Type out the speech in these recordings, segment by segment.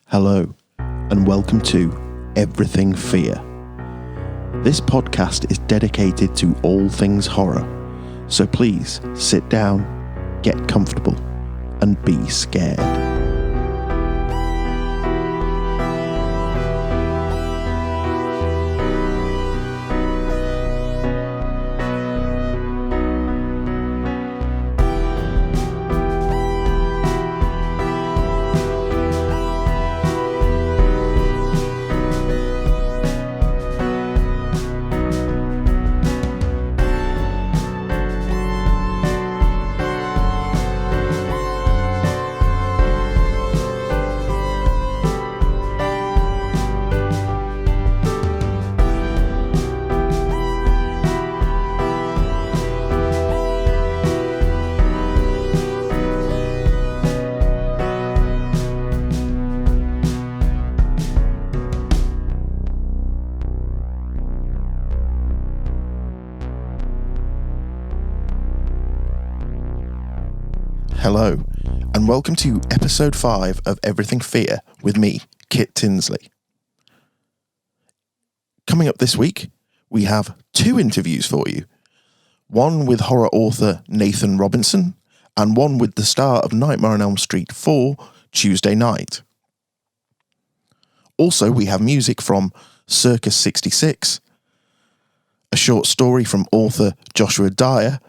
Hello, and welcome to Everything Fear. This podcast is dedicated to all things horror, so please sit down, get comfortable, and be scared. Hello, and welcome to episode 5 of Everything Fear with me, Kit Tinsley. Coming up this week, we have 2 interviews for you. One with horror author Nathan Robinson, and one with the star of Nightmare on Elm Street 4, Tuesday Night. Also, we have music from Circus 66, a short story from author Joshua Dyer,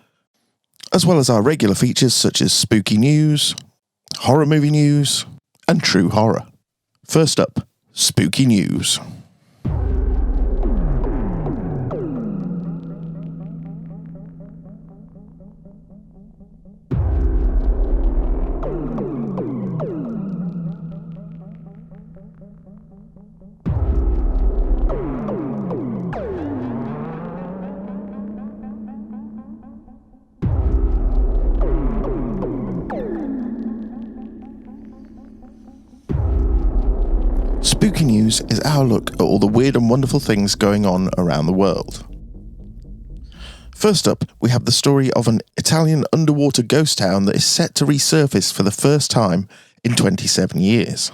as well as our regular features such as spooky news, horror movie news, and true horror. First up, spooky news. Spooky News is our look at all the weird and wonderful things going on around the world. First up, we have the story of an Italian underwater ghost town that is set to resurface for the first time in 27 years.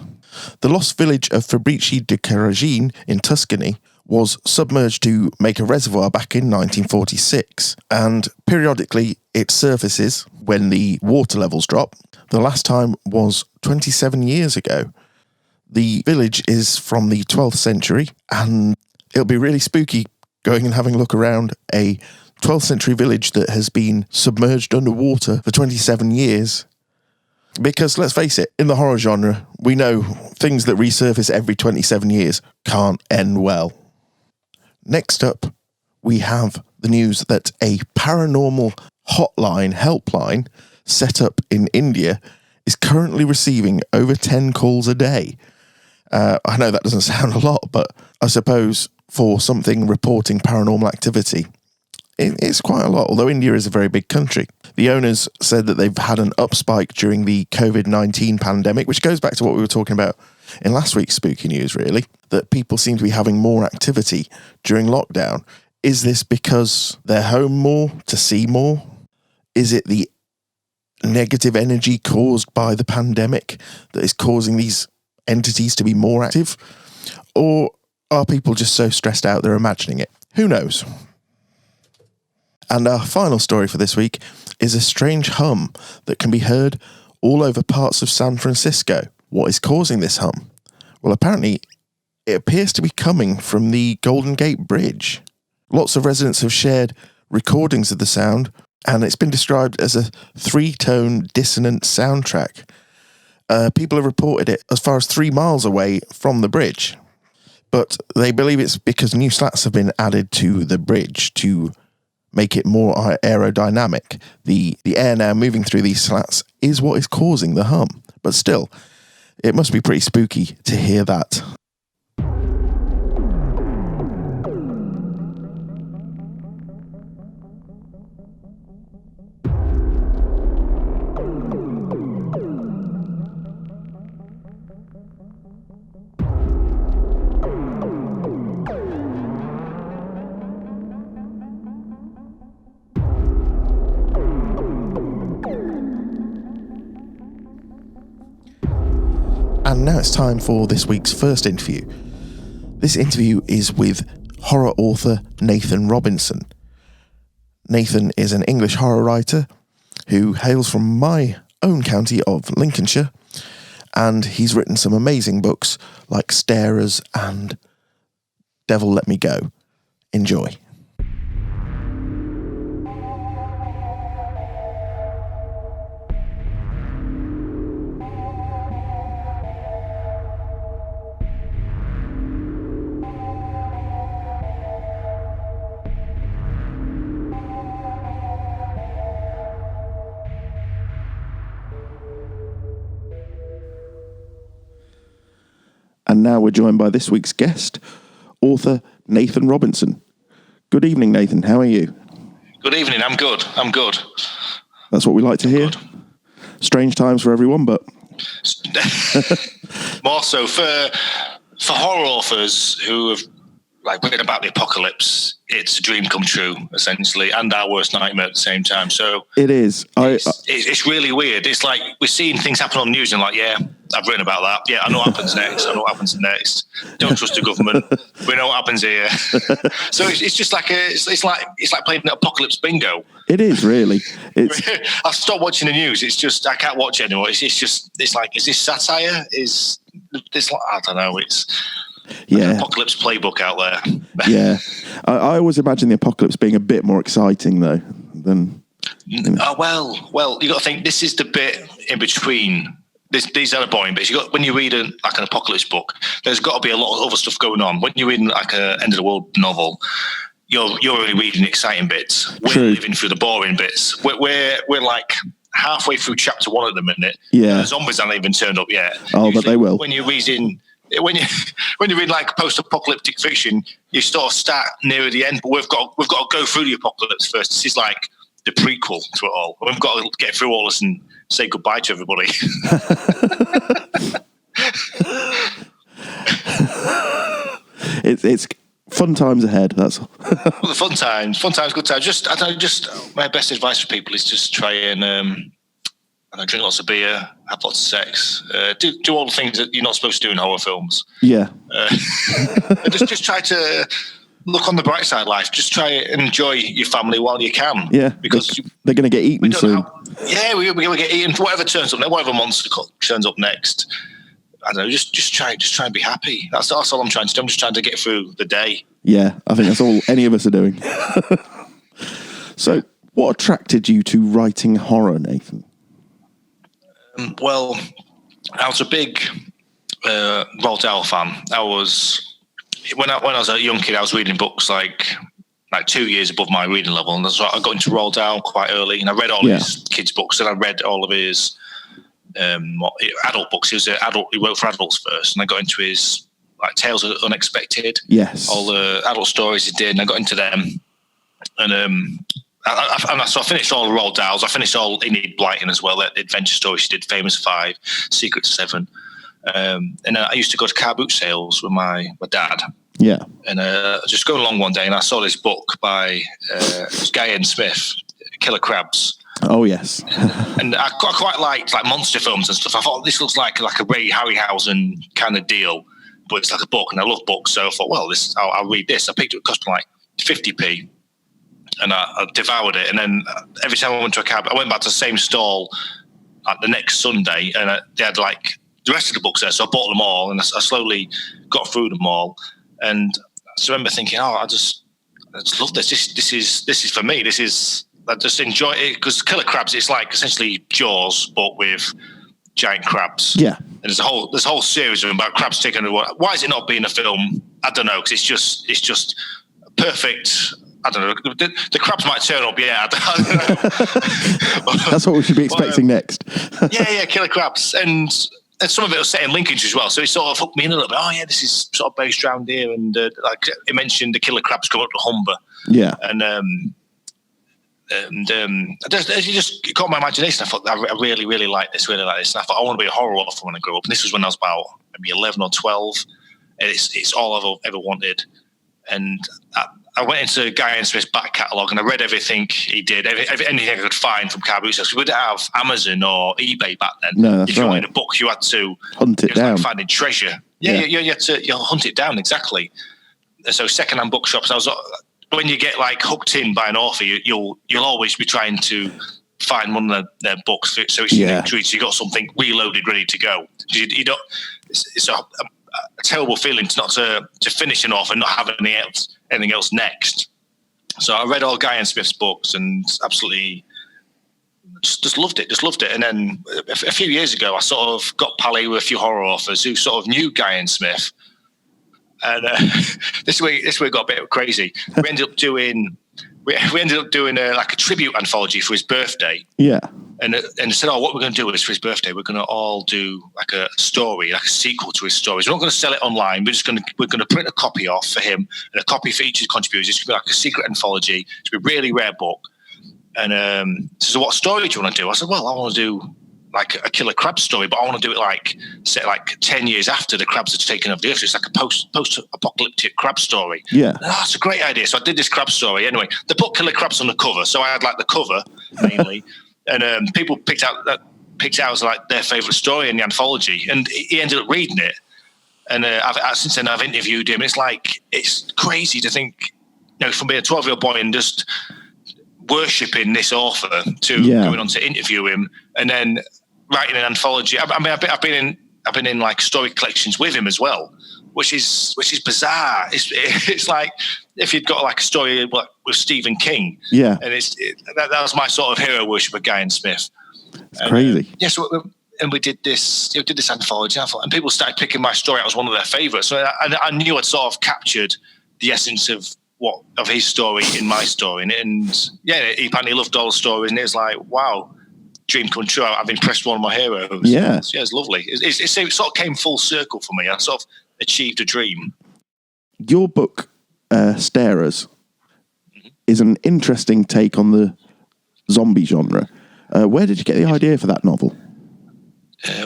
The lost village of Fabrici di Carragine in Tuscany was submerged to make a reservoir back in 1946, and periodically it surfaces when the water levels drop. The last time was 27 years ago. The village is from the 12th century, and it'll be really spooky going and having a look around a 12th century village that has been submerged underwater for 27 years. Because, let's face it, in the horror genre, we know things that resurface every 27 years can't end well. Next up, we have the news that a paranormal helpline set up in India is currently receiving over 10 calls a day. I know that doesn't sound a lot, but I suppose for something reporting paranormal activity, it's quite a lot, although India is a very big country. The owners said that they've had an upspike during the COVID-19 pandemic, which goes back to what we were talking about in last week's Spooky News, really, that people seem to be having more activity during lockdown. Is this because they're home more, to see more? Is it the negative energy caused by the pandemic that is causing these entities to be more active, or are people just so stressed out they're imagining it? Who knows? And our final story for this week is a strange hum that can be heard all over parts of San Francisco. What is causing this hum? Well, apparently it appears to be coming from the Golden Gate Bridge. Lots of residents have shared recordings of the sound, and it's been described as a 3-tone dissonant soundtrack. People have reported it as far as 3 miles away from the bridge, but they believe it's because new slats have been added to the bridge to make it more aerodynamic. The air now moving through these slats is what is causing the hum, but still, it must be pretty spooky to hear that. And now it's time for this week's first interview. This interview is with horror author Nathan Robinson. Nathan is an English horror writer who hails from my own county of Lincolnshire, and he's written some amazing books like Starers and Devil Let Me Go. Enjoy. And now we're joined by this week's guest, author Nathan Robinson. Good evening, Nathan. How are you? Good evening. I'm good. That's what we like to hear. Good. Strange times for everyone, but more so for horror authors who have written about the apocalypse. It's a dream come true, essentially, and our worst nightmare at the same time. So it is. It's really weird. It's like we're seeing things happen on the news and I've written about that. Yeah, I know what happens next. Don't trust the government. We know what happens here. So it's just like it's like playing apocalypse bingo. It is really. I've stopped watching the news. It's just I can't watch it anymore. It's like, is this satire? Is this I don't know. It's an apocalypse playbook out there. Yeah, I always imagine the apocalypse being a bit more exciting though than. Well, you got to think this is the bit in between. These are the boring bits. When you read an apocalypse book, there's got to be a lot of other stuff going on. When you're reading an end of the world novel, you're only reading the exciting bits. We're living through the boring bits. We're like halfway through chapter 1 at the minute. Yeah, the zombies haven't even turned up yet. Oh, usually, but they will. When you read like post-apocalyptic fiction, you sort of start near the end, but we've got to go through the apocalypse first. This is like the prequel to it all. We've got to get through all this and say goodbye to everybody. It's fun times ahead. That's all. Well, fun times, good times. Just my best advice for people is just try and drink lots of beer, have lots of sex, do all the things that you're not supposed to do in horror films. Yeah. Just try to look on the bright side of life. Just try and enjoy your family while you can. Yeah, because they're going to get eaten soon. We're going to get eaten. Whatever turns up, whatever monster turns up next. I don't know. Just try and be happy. That's all I'm trying to do. I'm just trying to get through the day. Yeah, I think that's all any of us are doing. So, what attracted you to writing horror, Nathan? Well, I was a big Roald Dahl fan. When I was a young kid, I was reading books like 2 years above my reading level, and so I got into Roald Dahl quite early, and I read all his kids' books, and I read all of his adult books. He wrote for adults first, and I got into his Tales of the Unexpected. Yes, all the adult stories he did, and I got into them, and so I finished all the Roald Dahls. I finished all Enid Blyton as well, the adventure stories she did, Famous 5, Secret 7. And then I used to go to car boot sales with my dad. Yeah. And just going along one day, and I saw this book by Dyer Smith, Killer Crabs. Oh, yes. And I quite liked monster films and stuff. I thought this looks like a Ray Harryhausen kind of deal, but it's like a book, and I love books. So I thought, well, I'll read this. I picked it, it cost me 50p. And I devoured it. And then every time I went to a cab, I went back to the same stall the next Sunday, and they had the rest of the books there. So I bought them all, and I slowly got through them all. And I just remember thinking, I just love this. This is for me. I just enjoy it, because Killer Crabs, it's like essentially Jaws, but with giant crabs. Yeah. And there's a whole series of them about crabs taking over. Why is it not being a film? I don't know, because it's just perfect. I don't know. The crabs might turn up, yeah. I don't know. That's what we should be expecting next. Yeah, Killer Crabs. And some of it was set in Lincolnshire as well, so it sort of hooked me in a little bit. Oh, yeah, this is sort of based around here. And it mentioned the Killer Crabs come up to Humber. Yeah. And it just caught my imagination. I thought, I really, really like this, And I thought, I want to be a horror author when I grow up. And this was when I was about maybe 11 or 12. And it's all I've ever wanted. And I went into Guy and Smith's back catalogue and I read everything he did, anything I could find from car boot sales. We didn't have Amazon or eBay back then. No, that's if you right. wanted a book, you had to hunt it down. Like finding treasure. You had to hunt it down, exactly. So secondhand bookshops, when you get like hooked in by an author, you'll always be trying to find one of their books so it's unique to read, so you got something reloaded, ready to go. You don't. It's a terrible feeling to finish an author and not have anything else next. So I read all Guy and Smith's books and absolutely just loved it. And then a few years ago, I sort of got pally with a few horror authors who sort of knew Guy and Smith. And this week got a bit crazy. We ended up doing like a tribute anthology for his birthday. Yeah. And said, what we're going to do is for his birthday, we're going to all do like a story, like a sequel to his stories. We're not going to sell it online. We're going to print a copy off for him and a copy for each of his contributors. It's going to be like a secret anthology. It's going to be a really rare book. And so what story do you want to do? I said, well, I want to do like a killer crab story, but I want to do it like 10 years after the crabs have taken over the earth. So it's like a post-apocalyptic crab story. Yeah. That's a great idea. So I did this crab story. Anyway, they put killer crabs on the cover. So I had like the cover mainly. And people picked out as like their favourite story in the anthology, and he ended up reading it. And since then, I've interviewed him. It's crazy to think, from being a 12-year-old boy and just worshipping this author to going on to interview him, and then writing an anthology. I mean, I've been in like story collections with him as well, which is bizarre. It's like if you'd got like a story with Stephen King, and that was my sort of hero worship of Guy and Smith. It's crazy. And we did this anthology, and people started picking my story out as one of their favourites. So I knew I'd sort of captured the essence of his story in my story, and he apparently loved all the stories, and it was like, wow, dream come true. I've impressed one of my heroes. Yeah, it's lovely. It sort of came full circle for me. I sort of achieved a dream. Your book, Starers, is an interesting take on the zombie genre. Where did you get the idea for that novel? I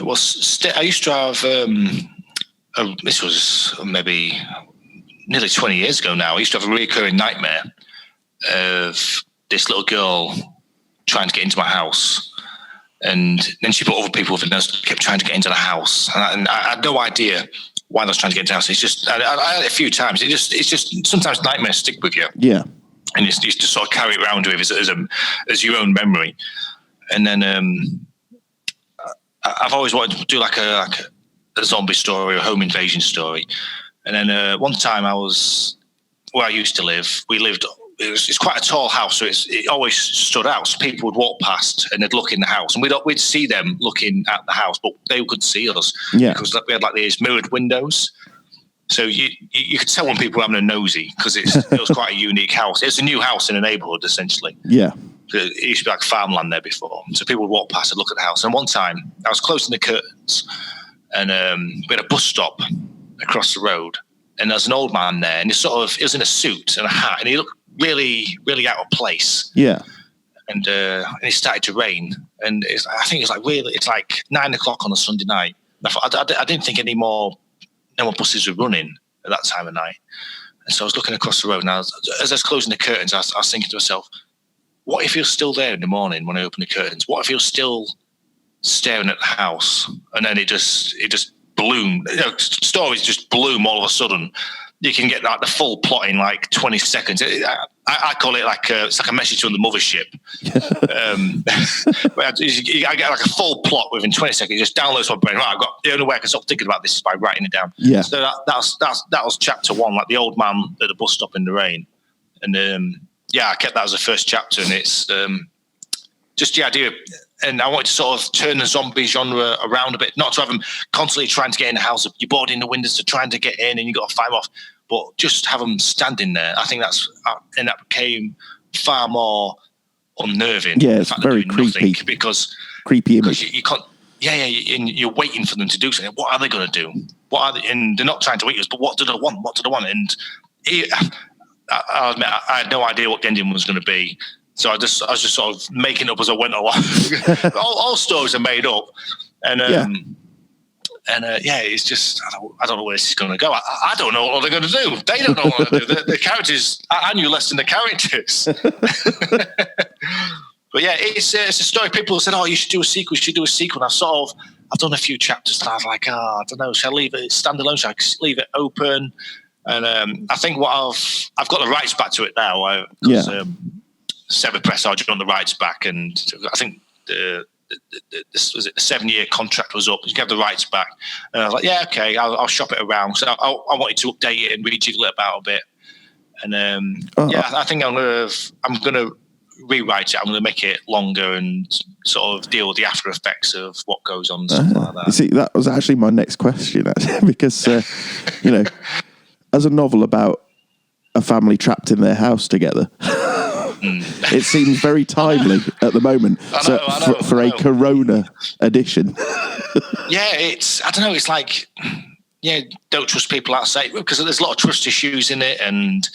used to have. This was maybe nearly 20 years ago now. I used to have a recurring nightmare of this little girl trying to get into my house. And then she put other people with it, kept trying to get into the house. And I had no idea why they was trying to get into the house. It's just, I had it a few times. It's just sometimes nightmares stick with you. Yeah. And you just sort of carry it around with as your own memory. And then I've always wanted to do like a zombie story or a home invasion story. And then one time I was where I used to live. It's quite a tall house, so it always stood out. So people would walk past and they'd look in the house, and we'd see them looking at the house, but they could see us because we had like these mirrored windows. So you could tell when people were having a nosy because it was quite a unique house. It's a new house in a neighbourhood, essentially. Yeah. It used to be like farmland there before. So people would walk past and look at the house. And one time I was closing the curtains, and we had a bus stop across the road, and there's an old man there, and he was in a suit and a hat, and he looked really, really out of place. Yeah. And it started to rain, and I think it's like 9 o'clock on a Sunday night. I didn't think no more buses were running at that time of night. And so I was looking across the road, and as I was closing the curtains, I was thinking to myself, what if he was still there in the morning when I opened the curtains? What if he was still staring at the house? And then it just bloomed. Stories just bloom all of a sudden. You can get like the full plot in like 20 seconds. I call it like it's like a message from the mothership. I get like a full plot within 20 seconds. It just downloads my brain. Right, the only way I can stop thinking about this is by writing it down. Yeah. So that was chapter one, like the old man at the bus stop in the rain, and I kept that as the first chapter, and it's just the idea. And I wanted to sort of turn the zombie genre around a bit, not to have them constantly trying to get in the house. You're boarding the windows to trying to get in, and you got to fight them off. But just have them standing there. I think that became far more unnerving. Yeah, it's very creepy. Creepy image. Because you can't. And you're waiting for them to do something. What are they going to do? And they're not trying to eat us, but what do they want? What do they want? And I'll admit, I had no idea what the ending was going to be. So I was just sort of making up as I went along. all stories are made up, and And it's just I don't know where this is going to go. I don't know what they're going to do. They don't know what to do. The characters, I knew less than the characters. But yeah, it's a story. People said, "Oh, you should do a sequel. You should do a sequel." And I've done a few chapters, and I was like, I don't know. Shall I leave it standalone? Shall I leave it open? And I think I've got the rights back to it now. Sever Press are on the rights back, and I think the 7-year contract was up. You can have the rights back, and I was like, yeah, okay, I'll shop it around. So I wanted to update it and rejiggle it about a bit, and I think I'm gonna rewrite it. I'm gonna make it longer and sort of deal with the after effects of what goes on, stuff like that. You see, that was actually my next question, actually, because as a novel about a family trapped in their house together. It seems very timely at the moment for a Corona edition. I don't know. It's like, don't trust people outside because there's a lot of trust issues in it, and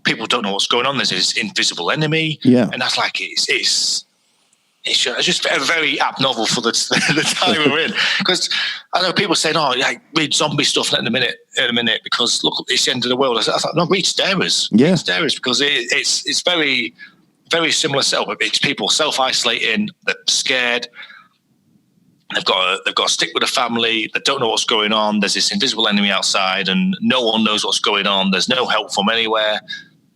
people don't know what's going on. There's this invisible enemy, and that's like it's just a very apt novel for the time we're in. Because I know people saying, "Oh, read zombie stuff in a minute," because look, it's the end of the world. I thought, no, read Starers. Yeah, read Starers because it's very, very similar setup. It's people self-isolating, they're scared. They've got to stick with the family. They don't know what's going on. There's this invisible enemy outside, and no one knows what's going on. There's no help from anywhere.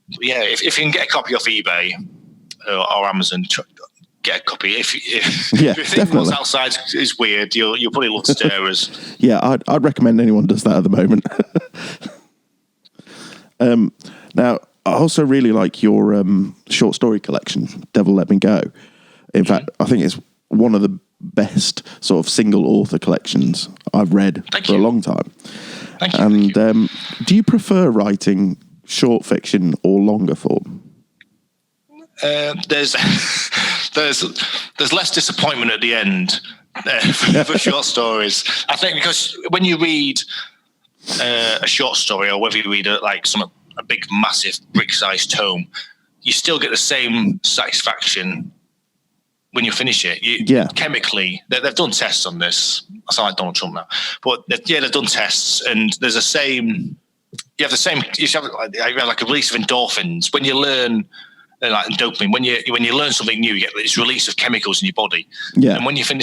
But yeah, if you can get a copy off eBay or Amazon, get a copy. If you think definitely. what's outside is weird, you'll probably look Starers. Yeah, I'd recommend anyone does that at the moment. Now, I also really like your short story collection, Devil Let Me Go. In fact, I think it's one of the best sort of single author collections I've read for a long time. Thank you. And do you prefer writing short fiction or longer form? There's less disappointment at the end for short stories. I think because when you read a short story, or whether you read a big, massive, brick-sized tome, you still get the same satisfaction when you finish it. Chemically, they've done tests on this. I sound like Donald Trump now, but they've done tests, and there's the same. You have the same. You have like a release of endorphins when you learn. Like dopamine, when you learn something new, you get this release of chemicals in your body. Yeah. And when you get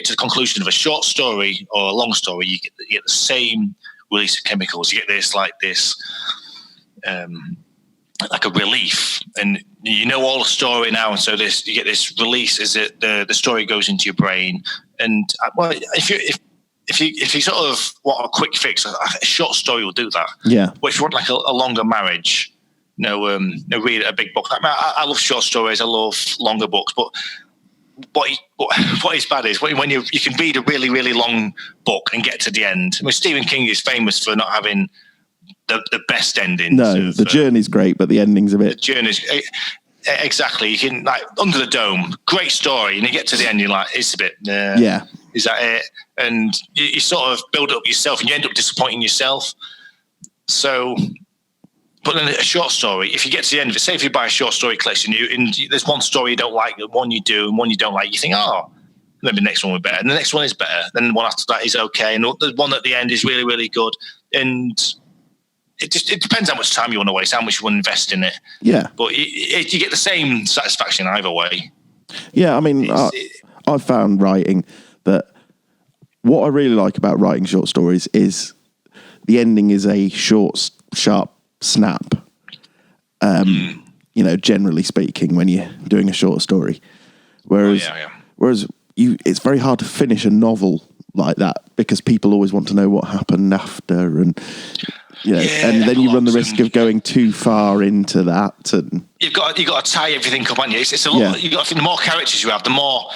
to the conclusion of a short story or a long story, you get the same release of chemicals. You get this like a relief, and you know all the story now. And so you get this release as the story goes into your brain. And if you sort of want a quick fix, a short story will do that. Yeah. But if you want like a longer marriage. Read a big book. I love short stories. I love longer books. But what is bad is when you can read a really, really long book and get to the end. I mean, Stephen King is famous for not having the best ending. No, the journey's great, but the ending's a bit. The journey's exactly. You can like Under the Dome, great story, and you get to the end, you're like, it's a bit. Yeah. Is that it? And you sort of build up yourself, and you end up disappointing yourself. So. But then a short story, if you get to the end of it, say if you buy a short story collection, there's one story you don't like, one you do, and one you don't like, you think, maybe the next one will be better. And the next one is better. Then the one after that is okay. And the one at the end is really, really good. And it depends how much time you want to waste, how much you want to invest in it. Yeah. But you get the same satisfaction either way. Yeah, I mean, I've found writing that what I really like about writing short stories is the ending is a short, sharp snap, generally speaking, when you're doing a short story, whereas it's very hard to finish a novel like that because people always want to know what happened after, and and then you run the risk of going too far into that, and you've got to tie everything up, haven't you? It's a lot. You got to think the more characters you have, the more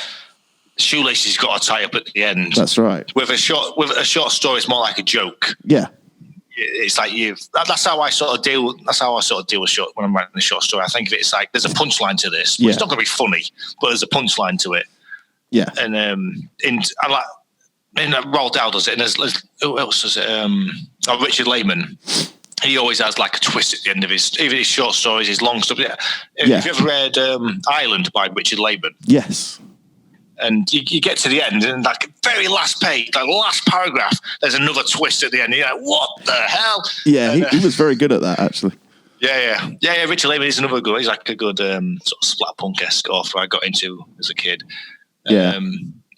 shoelaces you've got to tie up at the end. That's right. With a short story, it's more like a joke. Yeah. It's like that's how I sort of deal with short when I'm writing a short story. I think of it as like there's a punchline to this. It's not going to be funny, but there's a punchline to it. Yeah. And I like Roald Dahl does it, and there's who else does it? Richard Lehman. He always has like a twist at the end of his short stories, his long stuff. Yeah. Have you ever read Island by Richard Lehman? Yes. And you get to the end, and like very last page, like last paragraph, there's another twist at the end. You're like, what the hell? Yeah, he was very good at that, actually. Yeah. Richard Lehman is another good. He's like a good sort of splatpunk-esque author I got into as a kid. Yeah.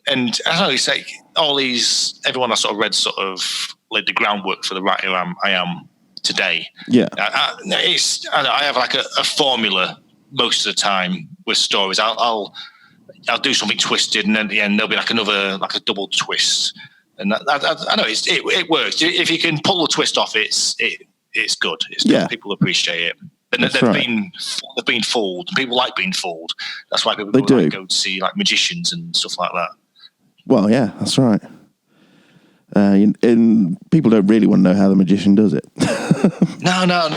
And I don't know, it's like everyone I sort of read sort of laid the groundwork for the writer I am today. Yeah. I have like a formula most of the time with stories. I'll do something twisted, and then at the end there'll be like a double twist. And I know it works. If you can pull the twist off, it's good. It's good. People appreciate it. And they've been fooled. People like being fooled. That's why people like go to see like magicians and stuff like that. Well, yeah, that's right. And people don't really want to know how the magician does it. No.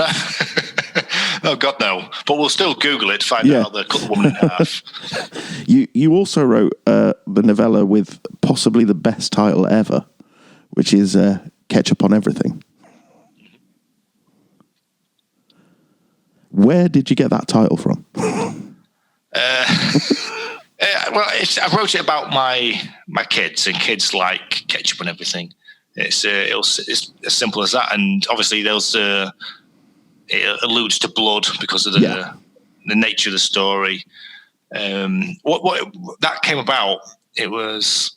Oh God, no! But we'll still Google it to find out how they cut the woman in half. You also wrote the novella with possibly the best title ever, which is Ketchup on Everything. Where did you get that title from? Well, I wrote it about my kids, and kids like ketchup and everything. It's as simple as that, and obviously it alludes to blood because of the nature of the story. What that came about, I was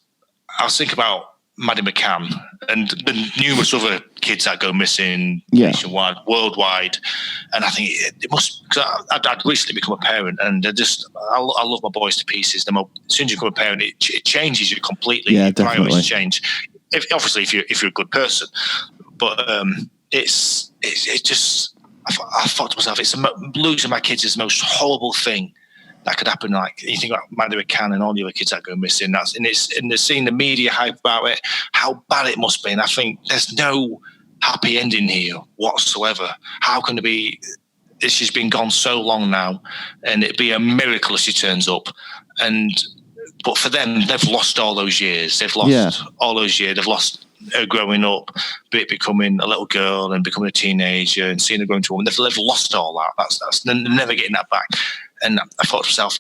thinking about Maddie McCann and the numerous other kids that go missing nationwide, worldwide, and I think it must, because I'd recently become a parent, and I love my boys to pieces. As soon as you become a parent, it changes you completely. Yeah, your definitely. priorities change. Obviously, if you're a good person, but it's just. I thought to myself, losing my kids is the most horrible thing that could happen. Like, you think about Maddie McCann and all the other kids that go missing. Seeing the media hype about it, how bad it must be. And I think there's no happy ending here whatsoever. How can there be? She's been gone so long now, and it'd be a miracle if she turns up. But for them, they've lost all those years. They've lost all those years. They've lost her growing up, becoming a little girl and becoming a teenager, and seeing her growing to a woman. They've lost all that. That's they're never getting that back. And I thought to myself,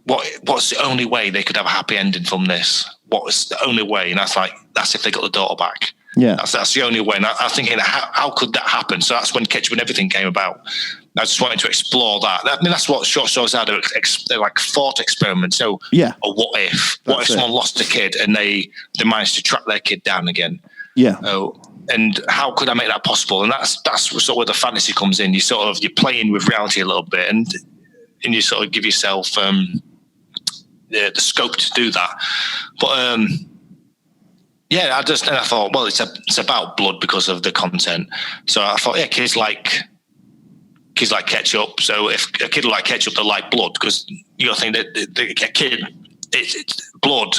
what's the only way they could have a happy ending from this? What was the only way? And that's if they got the daughter back. Yeah, that's the only way. And I was thinking, how could that happen? So that's when Ketchup and Everything came about. I just wanted to explore that. I mean, that's what short stories are. They're like thought experiments. So, or what if? What if someone lost a kid and they managed to track their kid down again? Yeah. And how could I make that possible? And that's sort of where the fantasy comes in. You're playing with reality a little bit, and you sort of give yourself the scope to do that. But I thought, well, it's about blood because of the content. So I thought, kids like ketchup. So if a kid like ketchup, they like blood, because you got to think that a kid, it's blood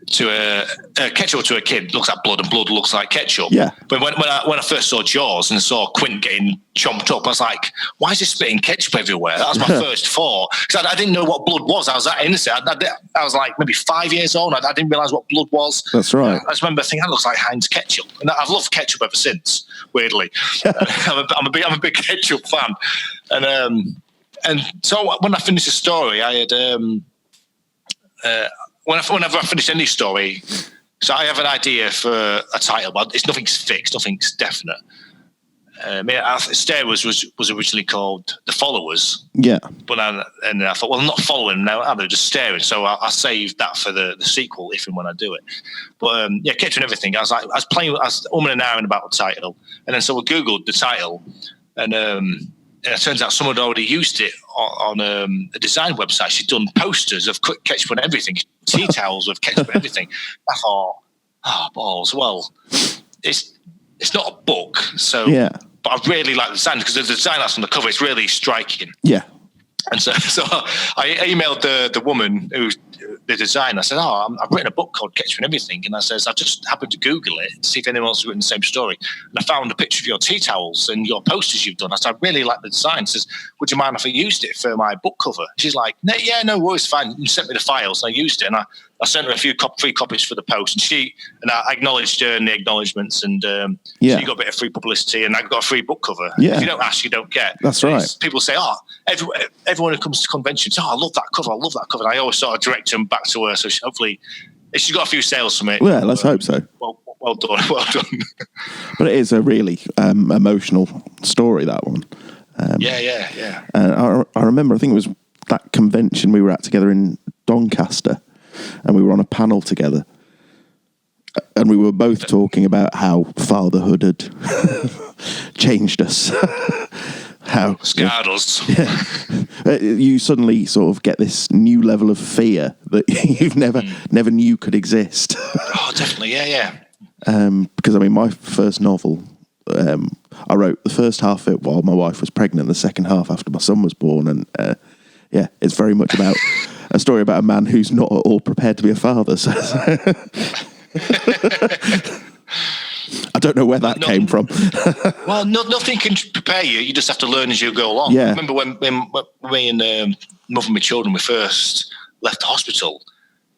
to a ketchup to a kid looks like blood, and blood looks like ketchup. Yeah. But when I first saw Jaws and saw Quint getting chomped up, I was like, why is he spitting ketchup everywhere? That was my first thought, because I didn't know what blood was. I was that innocent. I was like maybe 5 years old. I didn't realise what blood was. That's right. I just remember thinking that looks like Heinz ketchup, and I've loved ketchup ever since. Weirdly, I'm a big ketchup fan, and so when I finished the story, I had whenever I finish any story, so I have an idea for a title, but nothing's fixed, nothing's definite. Starers was originally called The Followers. Yeah. But I thought, well, I'm not following now, they're just staring. So I saved that for the sequel if and when I do it. But Ketchup and Everything, I was umming and ahhing about the title. And then so we Googled the title, and it turns out someone had already used it on a design website. She'd done posters of Ketchup and Everything, tea towels with Ketchup and Everything. I thought, balls. Well, it's not a book, so but I really like the design, because the design that's on the cover is really striking. Yeah. And so I emailed the woman who's the designer. I said, I've written a book called Ketchup and Everything. And I just happened to Google it to see if anyone else has written the same story. And I found a picture of your tea towels and your posters you've done. I said, I really like the design. She says, would you mind if I used it for my book cover? She's like, no worries, fine. You sent me the files and I used it. And I sent her a few free copies for the post. And I acknowledged her in the acknowledgements. And so you got a bit of free publicity, and I got a free book cover. Yeah. If you don't ask, you don't get. That's right. People say, everyone who comes to conventions, I love that cover. And I always sort of direct them back to her. So hopefully she's got a few sales from it. Yeah, let's hope so. Well done. But it is a really emotional story, that one. Yeah. I remember, I think it was that convention we were at together in Doncaster, and we were on a panel together, and we were both talking about how fatherhood had changed us. How scarred us. Yeah. You suddenly sort of get this new level of fear that you've never knew could exist. Oh, definitely, yeah. Because, I mean, my first novel, I wrote the first half of it while my wife was pregnant, the second half after my son was born, and it's very much about a story about a man who's not at all prepared to be a father. So I don't know where that came from. Well, nothing can prepare you. You just have to learn as you go along. Yeah. I remember when me and mother of my children, we first left the hospital,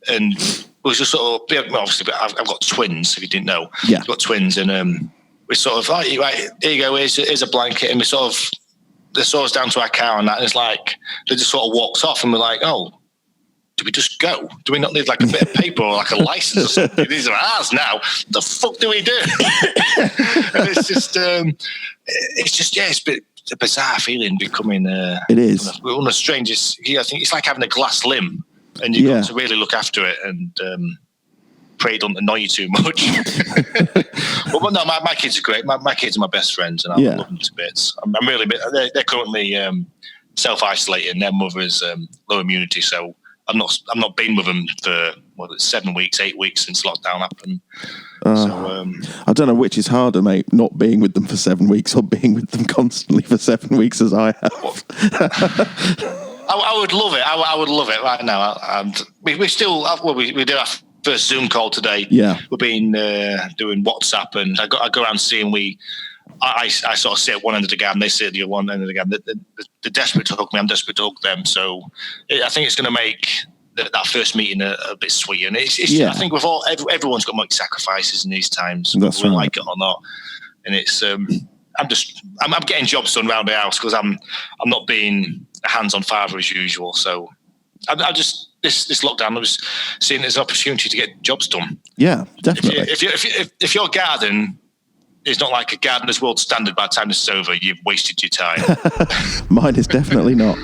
and it was just sort of, obviously, I've got twins, if you didn't know. Yeah. I've got twins, and we sort of, right, here you go, here's a blanket, and we sort of, they saw us down to our car and that, and it's like, they just sort of walked off, and we're like, oh, do we just go? Do we not need like a bit of paper or like a license or something? These are ours now. What the fuck do we do? And it's just, it's a bizarre feeling becoming. It is. One of the strangest. I think it's like having a glass limb, and you've got to really look after it and pray it don't annoy you too much. But no, my kids are great. My kids are my best friends, and I love them to bits. I'm really. They're currently self-isolating. Their mother is low immunity, so. I've not been with them for 7 weeks, 8 weeks since lockdown happened. I don't know which is harder, mate, not being with them for 7 weeks or being with them constantly for 7 weeks as I have. I would love it. I would love it right now. And we still we did our first Zoom call today. Yeah, we've been doing WhatsApp, and I go around seeing I sort of sit at one end of the game, they sit at the other end of the game. They're desperate to hug me, I'm desperate to hug them. So I think it's going to make that first meeting a bit sweeter. And it's I think with everyone's got to make sacrifices in these times, whether we like it or not. And it's I'm getting jobs done around the house because I'm not being a hands-on father as usual. So I just this lockdown, I was seeing it as an opportunity to get jobs done. Yeah, definitely. If your garden is not like a gardener's world standard by the time this is over, you've wasted your time. Mine is definitely not.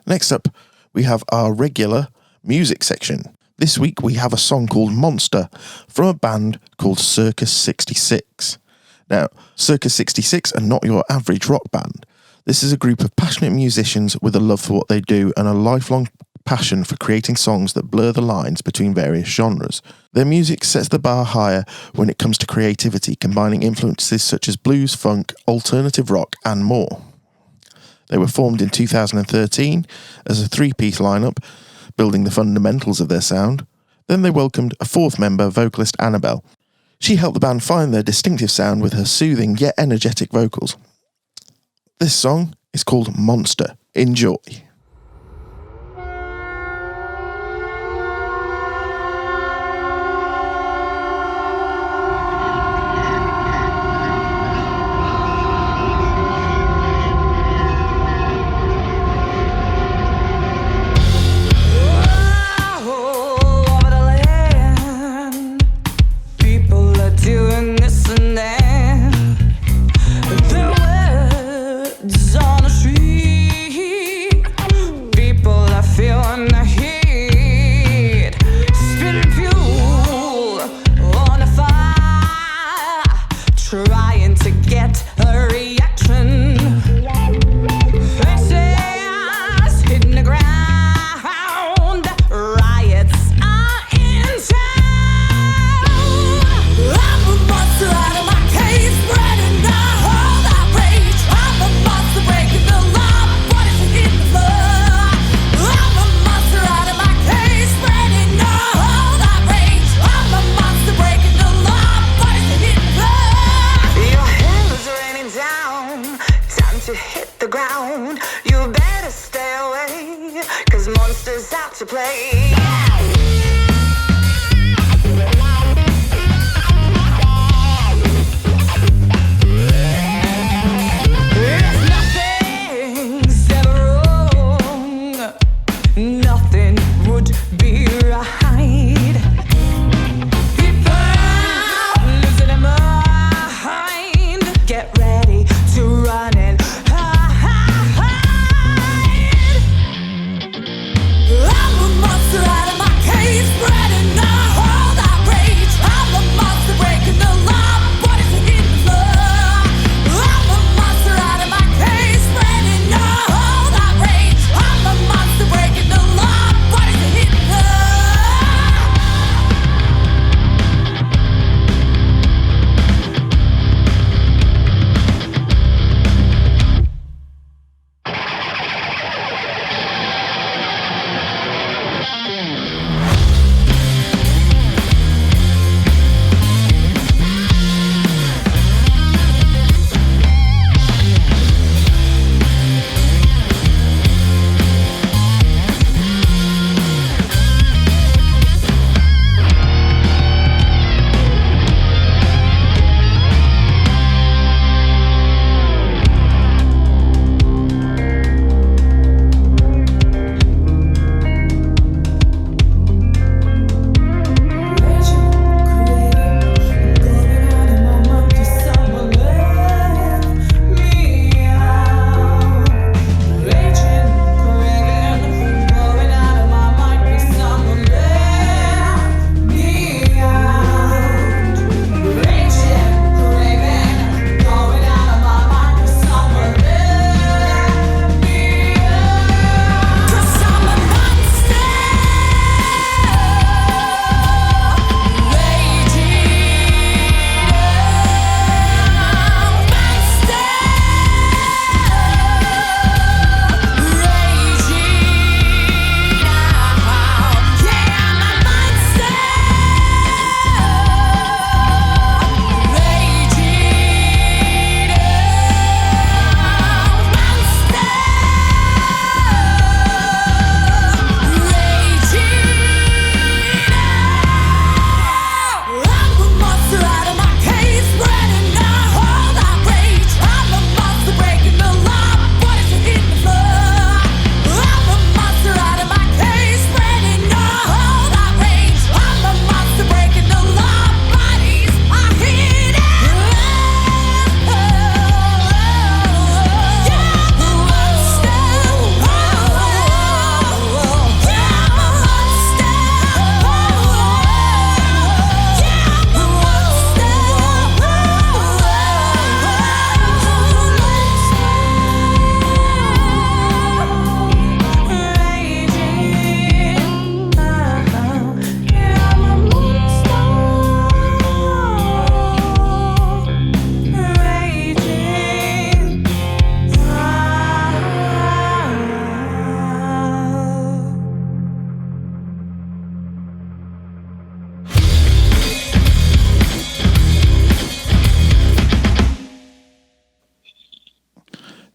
Next up, we have our regular music section. This week we have a song called Monster from a band called Circus 66. Now, Circus 66 are not your average rock band. This is a group of passionate musicians with a love for what they do and a lifelong passion for creating songs that blur the lines between various genres. Their music sets the bar higher when it comes to creativity, combining influences such as blues, funk, alternative rock, and more. They were formed in 2013 as a three-piece lineup, building the fundamentals of their sound. Then they welcomed a fourth member, vocalist Annabelle. She helped the band find their distinctive sound with her soothing yet energetic vocals. This song is called Monster. Enjoy. The words on the street You better stay away, 'cause monsters out to play. Nothing's ever wrong. Nothing would be right. People losing their mind. Get ready to run and hide. I'm a monster out of my cage, spreading all that rage. I'm a monster breaking the law. What is it in the floor? I'm a monster out of my cage, spreading all that rage. I'm a monster breaking the law. What is it in the floor?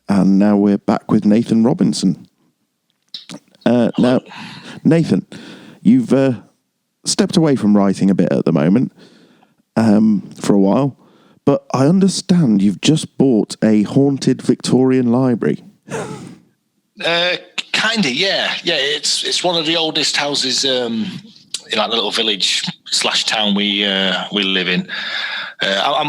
And now we're back with Nathan Robinson. Now, Nathan, you've stepped away from writing a bit at the moment for a while, but I understand you've just bought a haunted Victorian library. Kinda, yeah. It's one of the oldest houses in like the little village / town we live in. I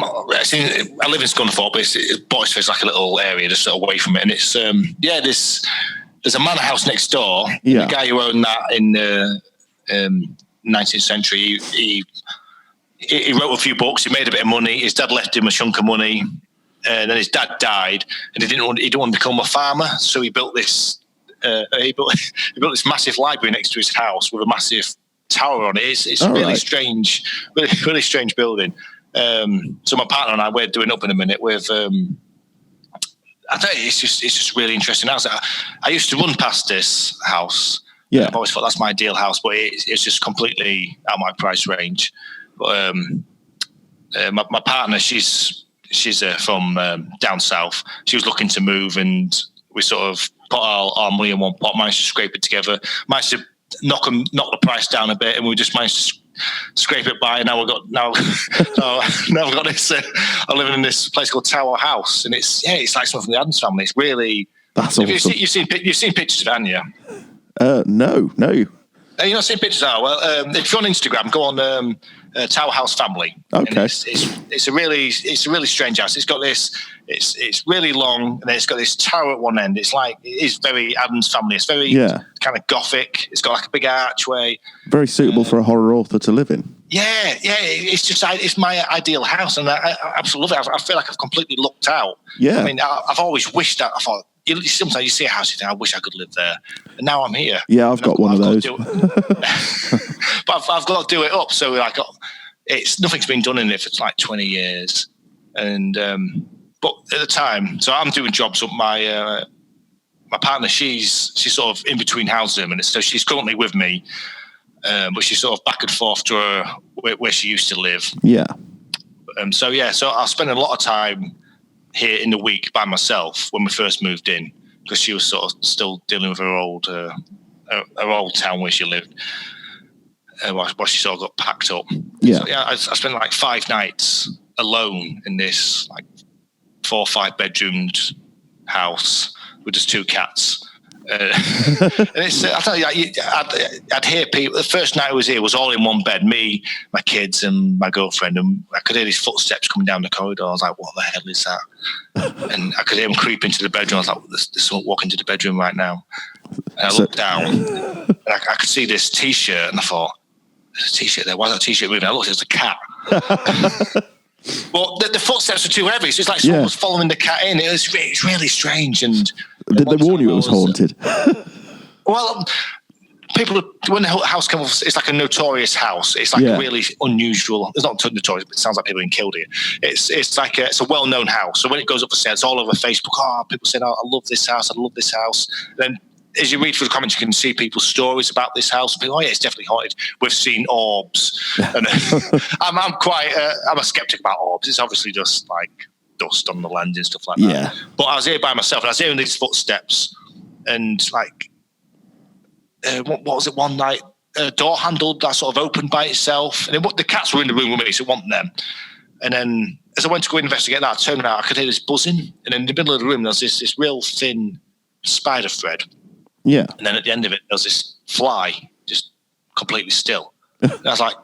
live in Scunthorpe, but Boyce's like a little area just away from it, and it's there's a manor house next door. Yeah. The guy who owned that in the 19th century, he wrote a few books. He made a bit of money. His dad left him a chunk of money, and then his dad died, and he didn't want to become a farmer, so he built this. He built this massive library next to his house with a massive tower on it. It's a really strange, really strange building. So my partner and I, we're doing up in a minute with. I don't know, it's just really interesting house. I used to run past this house. Yeah, I've always thought that's my ideal house, but it's just completely out of my price range. But my partner, she's from down south. She was looking to move, and we sort of put our money in one pot, managed to scrape it together, managed to knock the price down a bit, and we just managed to scrape it by. And now we've got this. I'm living in this place called Tower House, and it's like something from the Addams Family. It's really. That's awesome. You've seen pictures of it, haven't you? No. You've not seen pictures? Well, if you're on Instagram, go on Tower House Family. Okay. It's a really strange house. It's got this. It's really long, and then it's got this tower at one end. It is very Addams Family. It's very kind of gothic. It's got like a big archway. Very suitable for a horror author to live in. Yeah. It's my ideal house, and I absolutely love it. I feel like I've completely lucked out. Yeah. I mean, I've always wished that. I thought. Sometimes you see a house, you think, I wish I could live there. And now I'm here. Yeah, I've got one of those. But I've got to do it up. So like, nothing's been done in it for like 20 years. And but at the time, so I'm doing jobs up. My partner, she's sort of in between houses at the minute, so she's currently with me, but she's sort of back and forth to where she used to live. Yeah. So I spend a lot of time here in the week by myself when we first moved in, because she was sort of still dealing with her old town where she lived, while she sort of got packed up. Yeah. So, I spent like 5 nights alone in this like 4 or 5 bedroomed house with just 2 cats. And it's, I tell you, I'd hear people. The first night I was here was all in one bed, me, my kids, and my girlfriend, and I could hear these footsteps coming down the corridor. I was like, "What the hell is that?" And I could hear them creep into the bedroom. I was like, "There's someone walking into the bedroom right now." And I looked down, and I could see this T-shirt, and I thought, "There's a T-shirt there. Why is that T-shirt moving?" I looked, it was a cat. Well, the footsteps were too heavy, so it's like someone was following the cat in. It's really strange. And did they warn you it was haunted? Well, people, when the house comes off, it's like a notorious house. It's like a really unusual. It's not notorious, but it sounds like people have been killed here. It's like it's a well-known house. So when it goes up for sale, it's all over Facebook. Oh, people saying, "Oh, I love this house. I love this house." Then as you read through the comments, you can see people's stories about this house. People, "Oh yeah, it's definitely haunted. We've seen orbs." And I'm a skeptic about orbs. It's obviously just like dust on the land and stuff like that. Yeah. But I was here by myself, and I was hearing these footsteps, and like, what was it? One night, a door handle that sort of opened by itself, and the cats were in the room with me, so it wasn't them. And then as I went to go investigate that, I turned around, I could hear this buzzing, and in the middle of the room there was this real thin spider thread. Yeah. And then at the end of it, there was this fly just completely still. And I was like,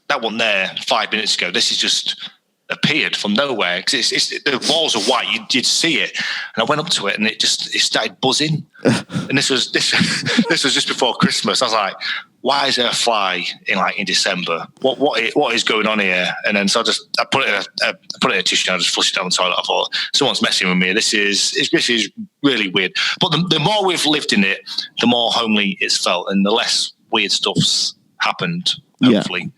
that wasn't there 5 minutes ago. This is just appeared from nowhere, because the walls are white. You'd see it, and I went up to it, and it started buzzing. And this was just before Christmas. I was like, why is there a fly in December? What is going on here? And then so I put it in a tissue, and I just flushed it down the toilet. I thought, someone's messing with me. This is really weird. But the more we've lived in it, the more homely it's felt, and the less weird stuff's happened. Hopefully,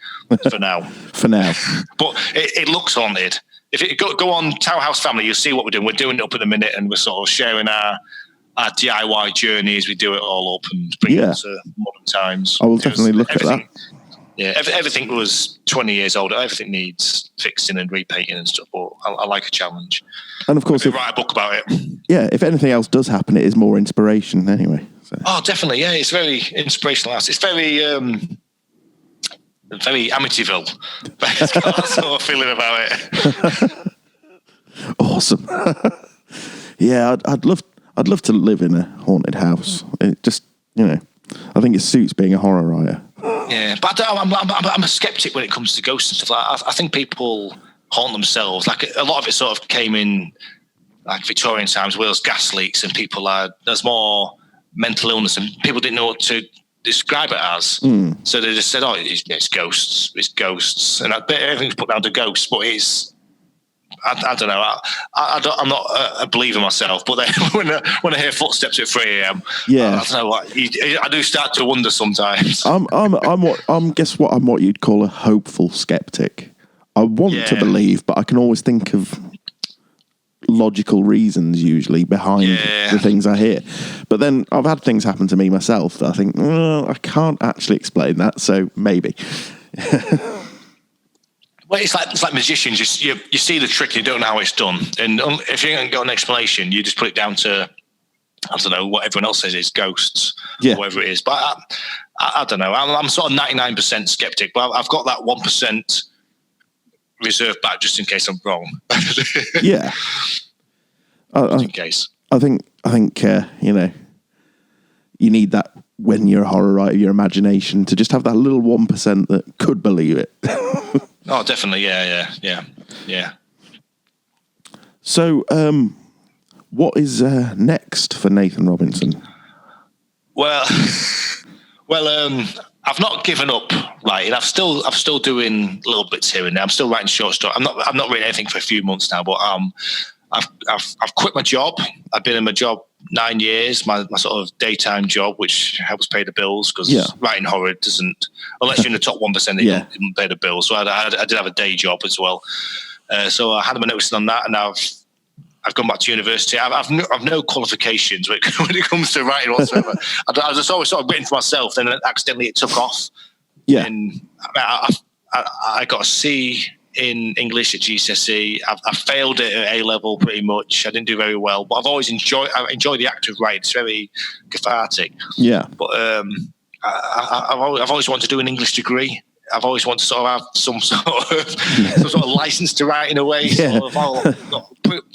for now. For now. But it looks haunted. If you go on Tower House Family, you'll see what we're doing. We're doing it up at the minute, and we're sort of sharing our DIY journeys. We do it all up and bring it to modern times. I will definitely look at that. Yeah, everything was 20 years old. Everything needs fixing and repainting and stuff. But I like a challenge. And of course, write a book about it. Yeah, if anything else does happen, it is more inspiration anyway. So. Oh, definitely. Yeah, it's very inspirational house. It's very Amityville. It's got that sort of feeling about it. Awesome. Yeah, I'd love to live in a haunted house. It just, I think it suits being a horror writer. Yeah, but I'm a skeptic when it comes to ghosts and stuff like that. I think people haunt themselves. Like a lot of it sort of came in like Victorian times, where there's gas leaks and there's more mental illness, and people didn't know what to describe it as. So they just said, "Oh, it's ghosts," and I bet everything's put down to ghosts. But I don't know. I'm not a believer myself, but then when I hear footsteps at 3 a.m., I don't know what I do start to wonder sometimes. I'm what you'd call a hopeful skeptic. I want to believe, but I can always think of logical reasons usually behind the things I hear. But then I've had things happen to me myself that I think, I can't actually explain that, so maybe. Well, it's like magicians. You see the trick, you don't know how it's done, and if you ain't got an explanation, you just put it down to I don't know what everyone else says is ghosts, Yeah. or whatever it is. But I don't know. I'm sort of 99% skeptic, but I've got that 1% reserved back just in case I'm wrong. Yeah. Just in case. I think you know, you need that when you're a horror writer, your imagination to just have that little 1% that could believe it. Oh, definitely. Yeah. So, what is next for Nathan Robinson? Well, I've not given up writing. I'm still doing little bits here and there. I'm still writing short stories. I've not written anything for a few months now, but I've quit my job. I've been in my job 9 years, my sort of daytime job, which helps pay the bills, because writing horror doesn't, unless you're in the top 1%, it doesn't pay the bills. So I did have a day job as well. So I had my notice on that, and I've gone back to university. I've no qualifications when it comes to writing whatsoever. I was always sort of written for myself, then accidentally it took off. Yeah. And I got a C in English at GCSE. I failed it at A-level pretty much. I didn't do very well, but I've always enjoyed the act of writing. It's very cathartic. Yeah. But I've always wanted to do an English degree. I've always wanted to sort of have some sort of license to write in a way. Yeah.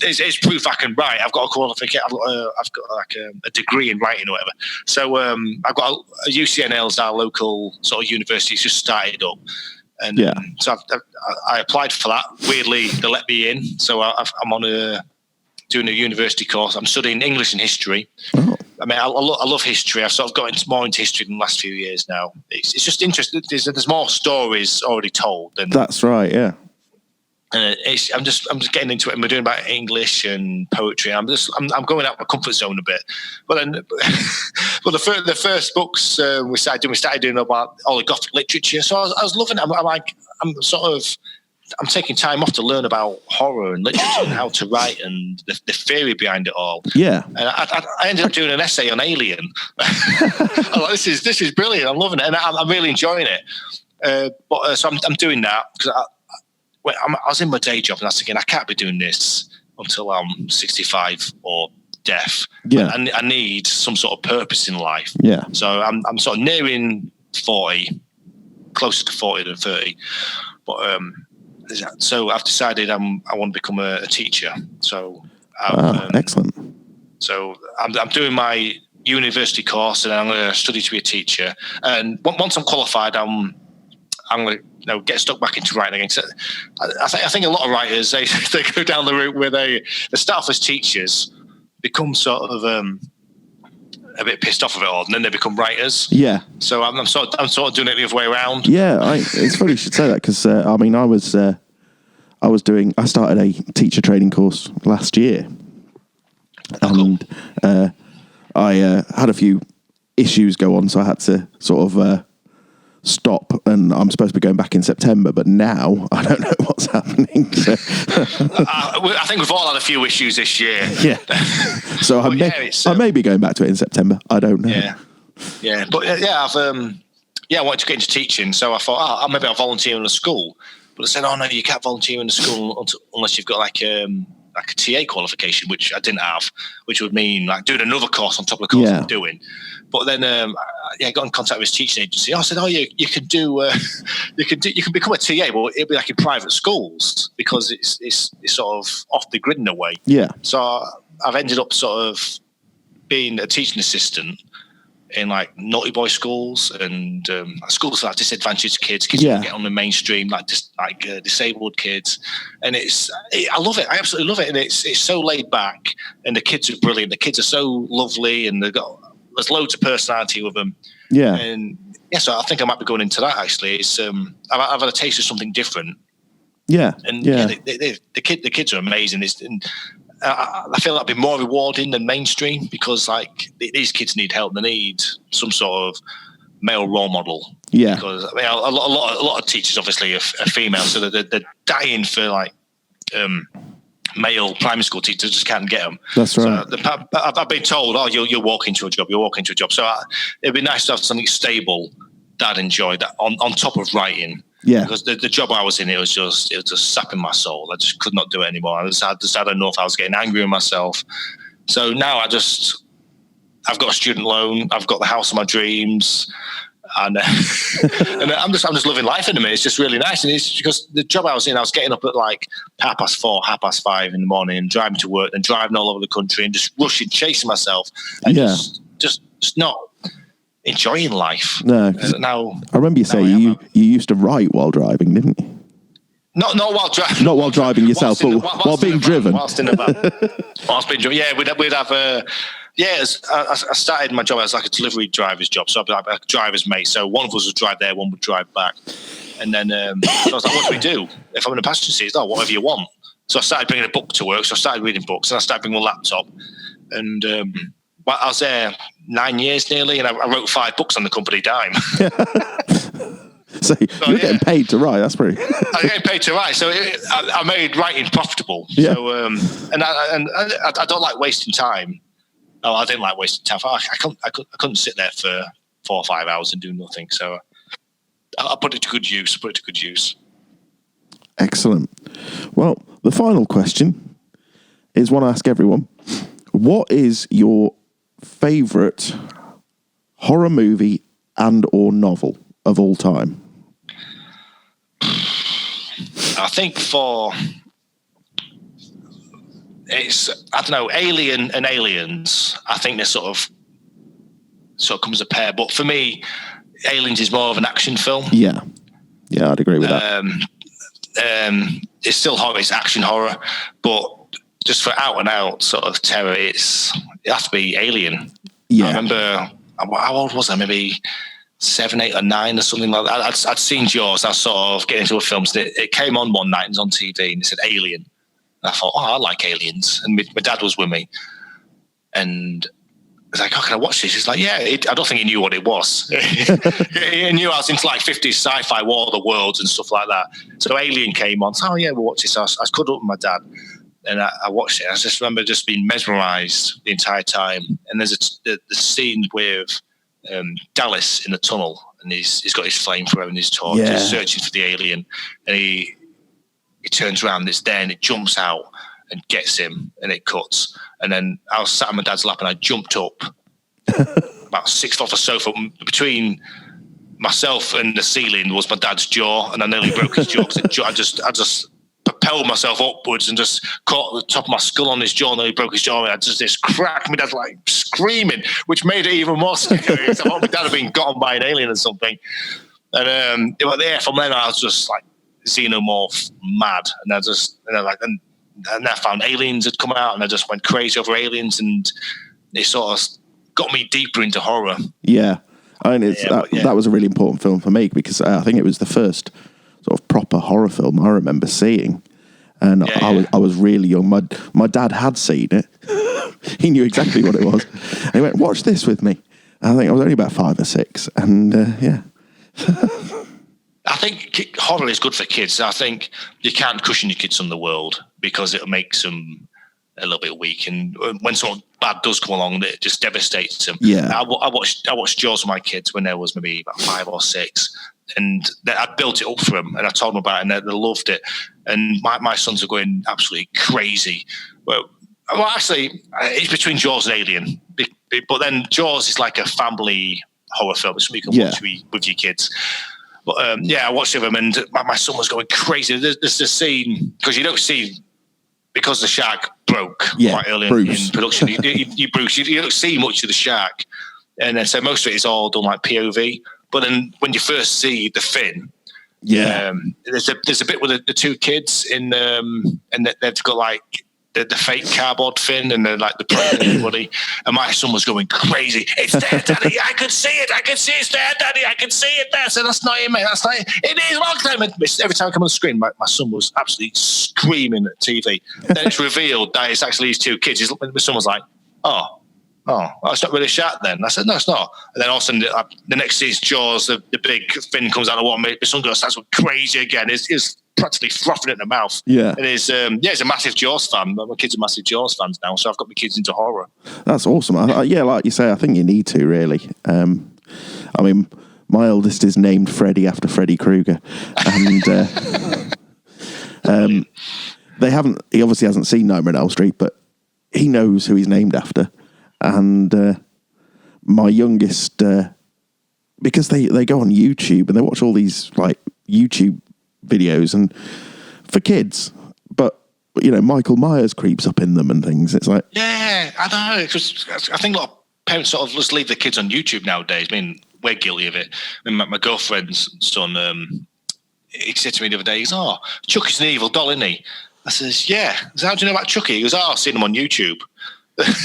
It's proof I can write. I've got a qualification. I've got like a degree in writing or whatever. So I've got a UCNL's, our local sort of university. It's just started up. And so I applied for that. Weirdly, they let me in. So I'm on doing a university course. I'm studying English and history. Oh. I mean, I love history. I've sort of got more into history in the last few years now. It's just interesting. There's more stories already told. That's right, yeah. I'm just getting into it, and we're doing about English and poetry. I'm going out of my comfort zone a bit. But then, the first books we started doing about all the Gothic literature. So I was loving it. I'm taking time off to learn about horror and literature and how to write and the theory behind it all. Yeah. And I ended up doing an essay on Alien. I'm like, this is brilliant. I'm loving it, and I'm really enjoying it. So I'm doing that because I was in my day job, and I was thinking, I can't be doing this until I'm 65 or deaf. Yeah. I need some sort of purpose in life. Yeah. So I'm sort of nearing 40, closer to 40 than 30. But so I've decided I want to become a teacher. So excellent. So I'm doing my university course, and then I'm going to study to be a teacher. And once I'm qualified, I'm going to get stuck back into writing again. So I think a lot of writers they go down the route where they start off as teachers, become sort of a bit pissed off of it all, and then they become writers. Yeah. So I'm sort of doing it the other way around. Yeah, it's funny you should say that, because I started a teacher training course last year, and I had a few issues go on, so I had to sort of stop, and I'm supposed to be going back in September, but now I don't know what's happening. So. I think we've all had a few issues this year. Yeah. So I may be going back to it in September. I don't know. Yeah. Yeah. But I wanted to get into teaching, so I thought, maybe I'll volunteer in a school. But I said, no, you can't volunteer in a school unless you've got like a TA qualification, which I didn't have, which would mean like doing another course on top of the course I'm doing. But then, I got in contact with his teaching agency. I said, you can become a TA, but it'll be like in private schools, because it's sort of off the grid in a way. Yeah. So I've ended up sort of being a teaching assistant in like naughty boy schools and schools for like disadvantaged kids who get on the mainstream, like disabled kids. And I love it. I absolutely love it. And it's so laid back, and the kids are brilliant. The kids are so lovely, and there's loads of personality with them. Yeah. And so I think I might be going into that actually. It's I've had a taste of something different. Yeah. And the kids are amazing. I feel that'd be more rewarding than mainstream, because like these kids need help. They need some sort of male role model. Yeah. Because I mean, a lot of teachers obviously are female, so they're dying for like male primary school teachers, just can't get them. That's right. So I've been told, you'll walk into a job. You'll walk into a job. So it'd be nice to have something stable that I'd enjoy, that on top of writing. Yeah, because the job I was in, it was just sapping my soul. I just could not do it anymore. I just had enough. I was getting angry with myself. So now I just I've got a student loan. I've got the house of my dreams. And, and I'm just living life in a minute. It's just really nice. And it's because the job I was in, I was getting up at like 4:30, 5:30 in the morning, and driving to work, and driving all over the country, and just rushing, chasing myself, and just not enjoying life. No, now I remember you saying you used to write while driving, didn't you? Not while driving. Not while driving yourself, but while being driven. Whilst in the van. Whilst being driven. Yeah, we'd have I started my job as like a delivery driver's job, so I'd be like a driver's mate. So one of us would drive there, one would drive back, and then so I was like, "What do we do if I'm in a passenger seat?" It's like, whatever you want. So I started bringing a book to work. So I started reading books, and I started bringing my laptop. And I was there 9 years nearly, and I wrote 5 books on the company dime. So you're getting paid to write. That's pretty. I'm getting paid to write, so I made writing profitable. Yeah. So and I don't like wasting time. Oh, I didn't like wasting time. I couldn't sit there for 4 or 5 hours and do nothing. So I put it to good use. Excellent. Well, the final question is one I ask everyone. What is your favourite horror movie and or novel of all time? I think it's, I don't know, Alien and Aliens. I think they're sort of comes a pair. But for me, Aliens is more of an action film. Yeah, I'd agree with that. It's still horror, it's action horror, but just for out and out sort of terror, it has to be Alien. Yeah. I remember, how old was I? Maybe 7, 8 or 9 or something like that. I'd seen Jaws. I was sort of getting into a film. So it came on one night and it was on TV and it said Alien. And I thought, I like Aliens. And my dad was with me. And I was like, can I watch this? He's like, yeah. I don't think he knew what it was. He knew I was into like 50s sci-fi, War of the Worlds and stuff like that. So Alien came on. So, we'll watch this. So I was cuddled up with my dad. And I watched it. I just remember just being mesmerised the entire time. And there's the scene with Dallas in the tunnel. And he's got his flamethrower and his torch. Yeah. He's searching for the alien. And he turns around, it's there, and it jumps out and gets him, and it cuts. And then I was sat on my dad's lap, and I jumped up about 6 foot off the sofa. Between myself and the ceiling was my dad's jaw, and I nearly broke his jaw because I just propelled myself upwards and just caught the top of my skull on his jaw, and nearly broke his jaw. And I just this crack. My dad's like screaming, which made it even more scary. I thought my dad had been gotten by an alien or something. And from then I was just like xenomorph mad, and I found Aliens had come out, and I just went crazy over Aliens, and it sort of got me deeper into horror. Yeah, I mean, that was a really important film for me because I think it was the first sort of proper horror film I remember seeing, and I was really young. My dad had seen it; he knew exactly what it was. And he went, "Watch this with me." I think I was only about 5 or 6, and I think horror is good for kids. I think you can't cushion your kids from the world because it makes them a little bit weak. And when something bad does come along, it just devastates them. Yeah. I watched Jaws with my kids when they was maybe about 5 or 6. And I built it up for them, and I told them about it, and they loved it. And my sons are going absolutely crazy. Well, actually, it's between Jaws and Alien. But then Jaws is like a family horror film. It's something you can watch with your kids. But I watched them, and my son was going crazy. There's this scene, because you don't see, because the shark broke quite early in production. You don't see much of the shark, and then so most of it is all done like POV. But then when you first see the fin, there's a bit with the 2 kids in, and they've got like the fake cardboard fin, and they're like the pregnant everybody. And my son was going crazy. It's there, Daddy. I can see it. It's there, Daddy. I can see it there. So that's not it, mate. That's not it. It is. Every time I come on the screen, my son was absolutely screaming at TV. Then it's revealed that it's actually these 2 kids. My son was like, oh, it's not really a shark then. I said, no, it's not. And then all of a sudden, the next scene is Jaws. The big fin comes out of the water. My son starts going crazy again. It's practically frothing in the mouth. Yeah. And he's a massive Jaws fan. My kids are massive Jaws fans now, so I've got my kids into horror. That's awesome. Like you say, I think you need to, really. I mean, my eldest is named Freddy after Freddy Krueger. And he obviously hasn't seen Nightmare on Elm Street, but he knows who he's named after. And my youngest, because they go on YouTube and they watch all these like YouTube videos and for kids, but Michael Myers creeps up in them and things. It's like, yeah, I know, because I think a lot of parents sort of just leave their kids on YouTube nowadays. I mean, we're guilty of it. I mean, my girlfriend's son, he said to me the other day, he goes, "Oh, Chucky's an evil doll, isn't he?" I says, "Yeah." I said, "How do you know about Chucky?" He goes, "Oh, I've seen him on YouTube."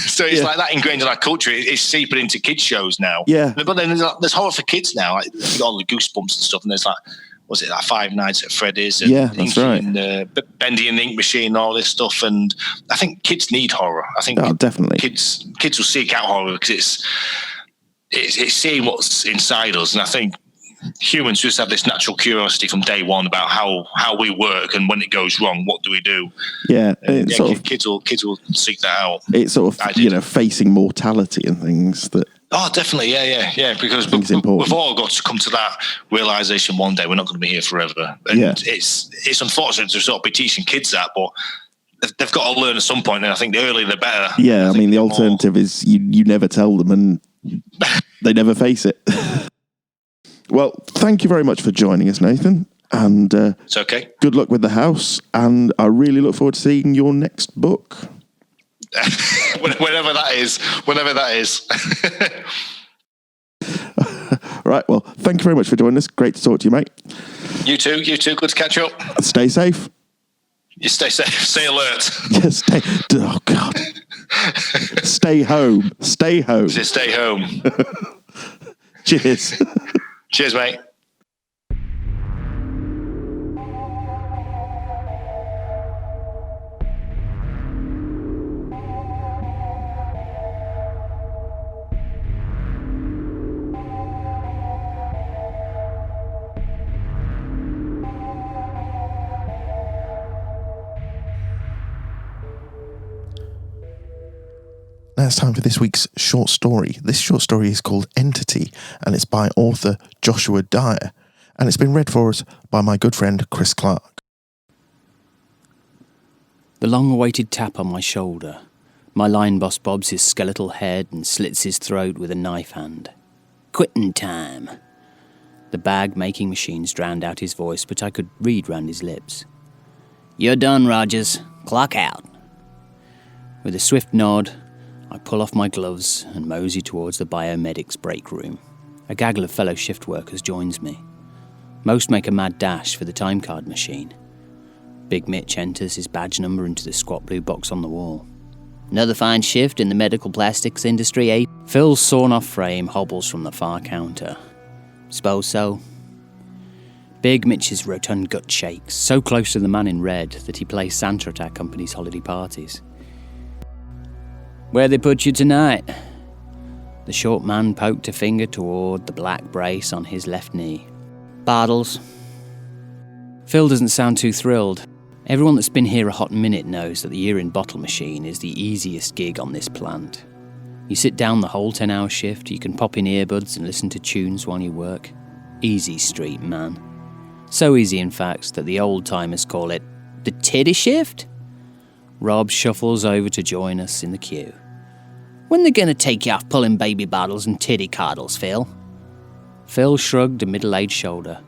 So it's like that ingrained in our culture. It's seeping into kids' shows now. Yeah. But then there's horror for kids now, like you got all the Goosebumps and stuff, and there's like, was it like Five Nights at Freddy's? And yeah, that's right. And Bendy and the Ink Machine, all this stuff. And I think kids need horror. I think definitely kids will seek out horror because it's seeing what's inside us. And I think humans just have this natural curiosity from day one about how we work, and when it goes wrong, what do we do? Yeah, kids will seek that out. It's sort of facing mortality and things that. Oh, definitely, yeah. Because we've all got to come to that realization one day. We're not going to be here forever, and it's unfortunate to sort of be teaching kids that, but they've got to learn at some point. And I think the earlier the better. Yeah, I mean the alternative is you never tell them and they never face it. Well, thank you very much for joining us, Nathan. And it's okay. Good luck with the house. And I really look forward to seeing your next book. Whenever that is. Right. Well, thank you very much for joining us. Great to talk to you, mate. You too. Good to catch up. Stay safe. You stay safe. Stay alert. Yes. Oh, God. Stay home. Stay home. Stay home. Cheers. Cheers, mate. Now it's time for this week's short story. This short story is called Entity, and it's by author Joshua Dyer, and it's been read for us by my good friend Chris Clark. The long-awaited tap on my shoulder. My line boss bobs his skeletal head and slits his throat with a knife hand. Quitting time. The bag-making machines drowned out his voice, but I could read round his lips. You're done, Rogers. Clock out. With a swift nod, I pull off my gloves and mosey towards the biomedics break room. A gaggle of fellow shift workers joins me. Most make a mad dash for the time card machine. Big Mitch enters his badge number into the squat blue box on the wall. Another fine shift in the medical plastics industry, eh? Phil's sawn-off frame hobbles from the far counter. Suppose so. Big Mitch's rotund gut shakes, so close to the man in red that he plays Santa at our company's holiday parties. Where they put you tonight? The short man poked a finger toward the black brace on his left knee. Bartles. Phil doesn't sound too thrilled. Everyone that's been here a hot minute knows that the urine bottle machine is the easiest gig on this plant. You sit down the whole 10-hour shift, you can pop in earbuds and listen to tunes while you work. Easy street, man. So easy, in fact, that the old-timers call it the titty shift. Rob shuffles over to join us in the queue. When they gonna take you off pulling baby bottles and titty coddles, Phil? Phil shrugged a middle-aged shoulder.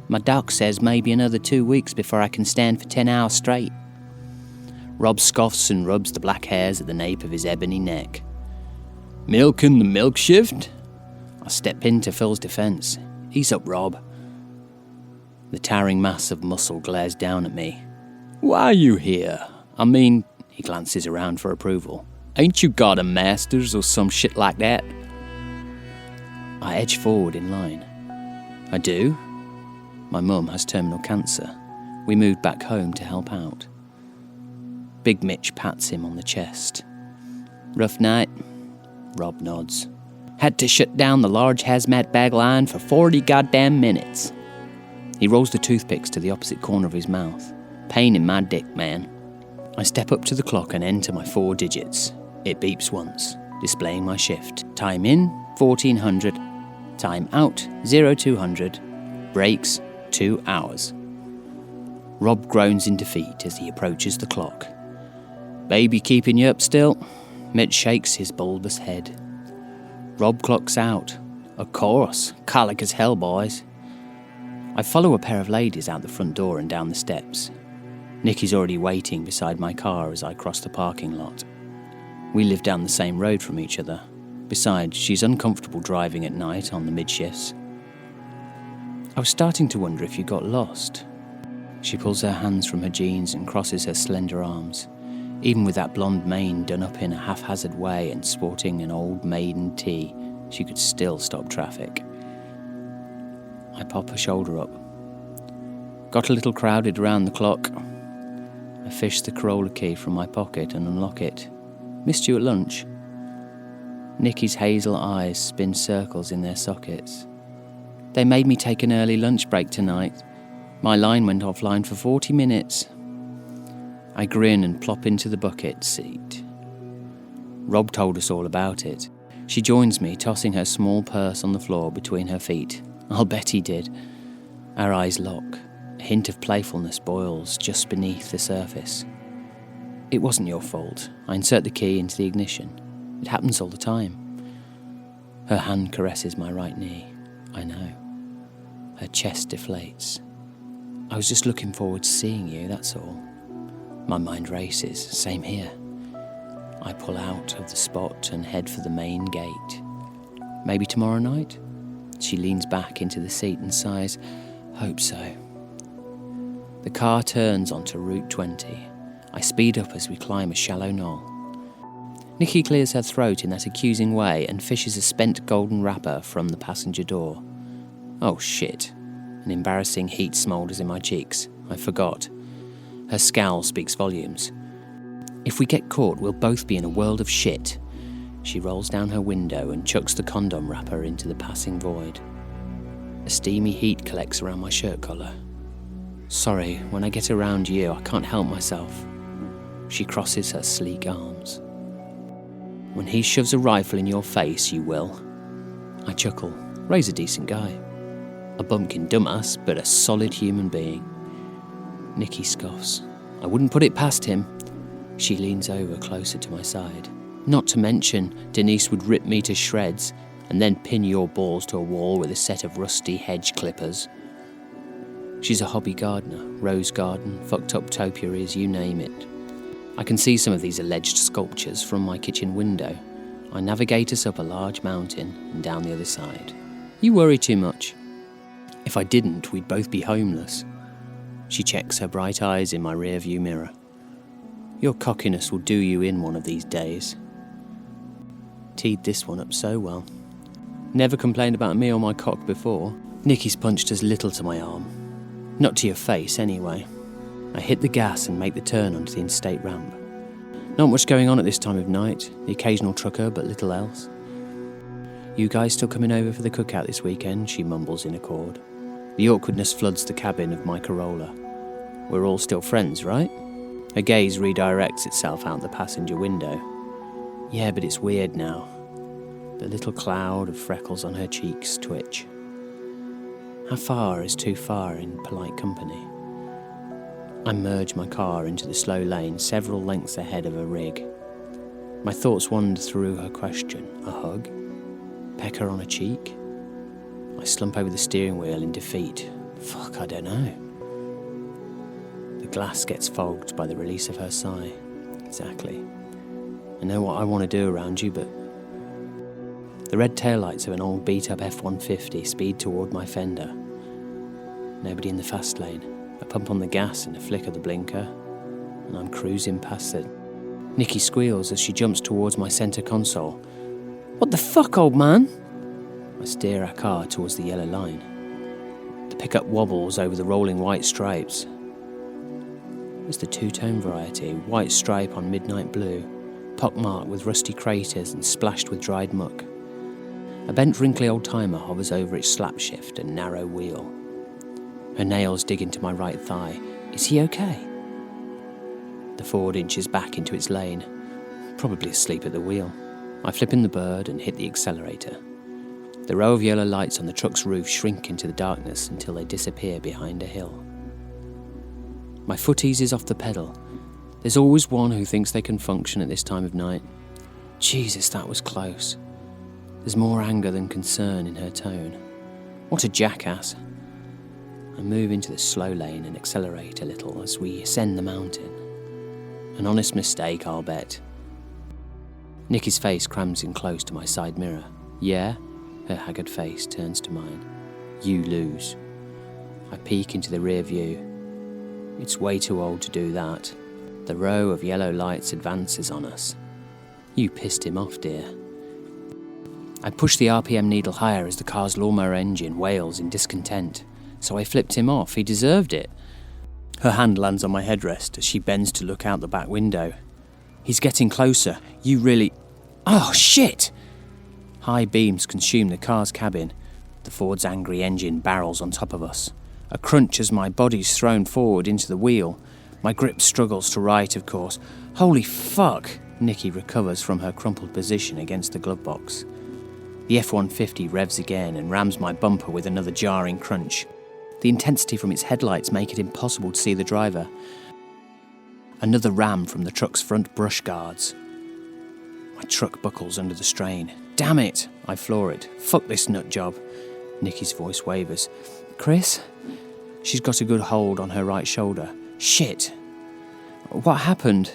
My doc says maybe another 2 weeks before I can stand for 10 hours straight. Rob scoffs and rubs the black hairs at the nape of his ebony neck. Milking the milk shift? I step in to Phil's defence. Ease up, Rob. The towering mass of muscle glares down at me. Why are you here? I mean, he glances around for approval. Ain't you got a master's or some shit like that? I edge forward in line. I do. My mum has terminal cancer. We moved back home to help out. Big Mitch pats him on the chest. Rough night? Rob nods. Had to shut down the large hazmat bag line for 40 goddamn minutes. He rolls the toothpicks to the opposite corner of his mouth. Pain in my dick, man. I step up to the clock and enter my 4 digits. It beeps once, displaying my shift. Time in, 1400. Time out, 0200. Breaks, 2 hours. Rob groans in defeat as he approaches the clock. Baby keeping you up still? Mitch shakes his bulbous head. Rob clocks out. Of course, colic as hell, boys. I follow a pair of ladies out the front door and down the steps. Nikki's already waiting beside my car as I cross the parking lot. We live down the same road from each other. Besides, she's uncomfortable driving at night on the mid-shifts. I was starting to wonder if you got lost. She pulls her hands from her jeans and crosses her slender arms. Even with that blonde mane done up in a haphazard way and sporting an old maiden tee, she could still stop traffic. I pop her shoulder up. Got a little crowded around the clock. I fish the Corolla key from my pocket and unlock it. Missed you at lunch. Nikki's hazel eyes spin circles in their sockets. They made me take an early lunch break tonight. My line went offline for 40 minutes. I grin and plop into the bucket seat. Rob told us all about it. She joins me, tossing her small purse on the floor between her feet. I'll bet he did. Our eyes lock. A hint of playfulness boils just beneath the surface. It wasn't your fault. I insert the key into the ignition. It happens all the time. Her hand caresses my right knee. I know. Her chest deflates. I was just looking forward to seeing you, that's all. My mind races. Same here. I pull out of the spot and head for the main gate. Maybe tomorrow night? She leans back into the seat and sighs, hope so. The car turns onto Route 20. I speed up as we climb a shallow knoll. Nikki clears her throat in that accusing way and fishes a spent golden wrapper from the passenger door. Oh shit. An embarrassing heat smoulders in my cheeks. I forgot. Her scowl speaks volumes. If we get caught, we'll both be in a world of shit. She rolls down her window and chucks the condom wrapper into the passing void. A steamy heat collects around my shirt collar. Sorry, when I get around you, I can't help myself. She crosses her sleek arms. When he shoves a rifle in your face, you will. I chuckle. Ray's a decent guy. A bumpkin dumbass, but a solid human being. Nikki scoffs. I wouldn't put it past him. She leans over closer to my side. Not to mention, Denise would rip me to shreds and then pin your balls to a wall with a set of rusty hedge clippers. She's a hobby gardener, rose garden, fucked up topiaries, you name it. I can see some of these alleged sculptures from my kitchen window. I navigate us up a large mountain and down the other side. You worry too much. If I didn't, we'd both be homeless. She checks her bright eyes in my rear-view mirror. Your cockiness will do you in one of these days. Teed this one up so well. Never complained about me or my cock before. Nikki's punched as little to my arm. Not to your face, anyway. I hit the gas and make the turn onto the interstate ramp. Not much going on at this time of night. The occasional trucker, but little else. You guys still coming over for the cookout this weekend? She mumbles in accord. The awkwardness floods the cabin of my Corolla. We're all still friends, right? Her gaze redirects itself out the passenger window. Yeah, but it's weird now. The little cloud of freckles on her cheeks twitch. How far is too far in polite company? I merge my car into the slow lane several lengths ahead of a rig. My thoughts wander through her question. A hug? Peck her on a cheek? I slump over the steering wheel in defeat. Fuck, I don't know. The glass gets fogged by the release of her sigh. Exactly. I know what I want to do around you, but... The red taillights of an old beat-up F-150 speed toward my fender. Nobody in the fast lane. A pump on the gas and a flick of the blinker, and I'm cruising past it. Nikki squeals as she jumps towards my centre console. What the fuck, old man? I steer our car towards the yellow line. The pickup wobbles over the rolling white stripes. It's the two-tone variety, white stripe on midnight blue, pockmarked with rusty craters and splashed with dried muck. A bent, wrinkly old-timer hovers over its slap shift and narrow wheel. Her nails dig into my right thigh. Is he okay? The Ford inches back into its lane, probably asleep at the wheel. I flip in the bird and hit the accelerator. The row of yellow lights on the truck's roof shrink into the darkness until they disappear behind a hill. My foot eases off the pedal. There's always one who thinks they can function at this time of night. Jesus, that was close. There's more anger than concern in her tone. What a jackass. I move into the slow lane and accelerate a little as we ascend the mountain. An honest mistake, I'll bet. Nikki's face crams in close to my side mirror. Yeah? Her haggard face turns to mine. You lose. I peek into the rear view. It's way too old to do that. The row of yellow lights advances on us. You pissed him off, dear. I push the RPM needle higher as the car's lawnmower engine wails in discontent. So I flipped him off. He deserved it. Her hand lands on my headrest as she bends to look out the back window. He's getting closer. You really... Oh, shit! High beams consume the car's cabin. The Ford's angry engine barrels on top of us. A crunch as my body's thrown forward into the wheel. My grip struggles to right, of course. Holy fuck! Nikki recovers from her crumpled position against the glove box. The F-150 revs again and rams my bumper with another jarring crunch. The intensity from its headlights make it impossible to see the driver. Another ram from the truck's front brush guards. My truck buckles under the strain. Damn it! I floor it. Fuck this nut job. Nikki's voice wavers. Chris? She's got a good hold on her right shoulder. Shit! What happened?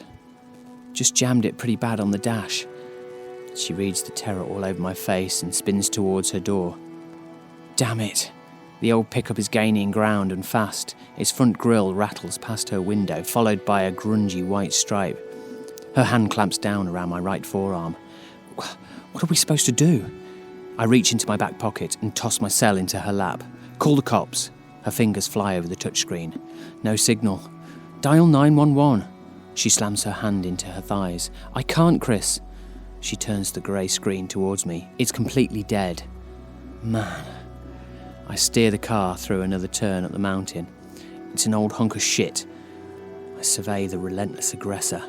Just jammed it pretty bad on the dash. She reads the terror all over my face and spins towards her door. Damn it! The old pickup is gaining ground and fast. Its front grille rattles past her window, followed by a grungy white stripe. Her hand clamps down around my right forearm. What are we supposed to do? I reach into my back pocket and toss my cell into her lap. Call the cops. Her fingers fly over the touchscreen. No signal. Dial 911. She slams her hand into her thighs. I can't, Chris. She turns the grey screen towards me. It's completely dead. Man. I steer the car through another turn up the mountain. It's an old hunk of shit. I survey the relentless aggressor.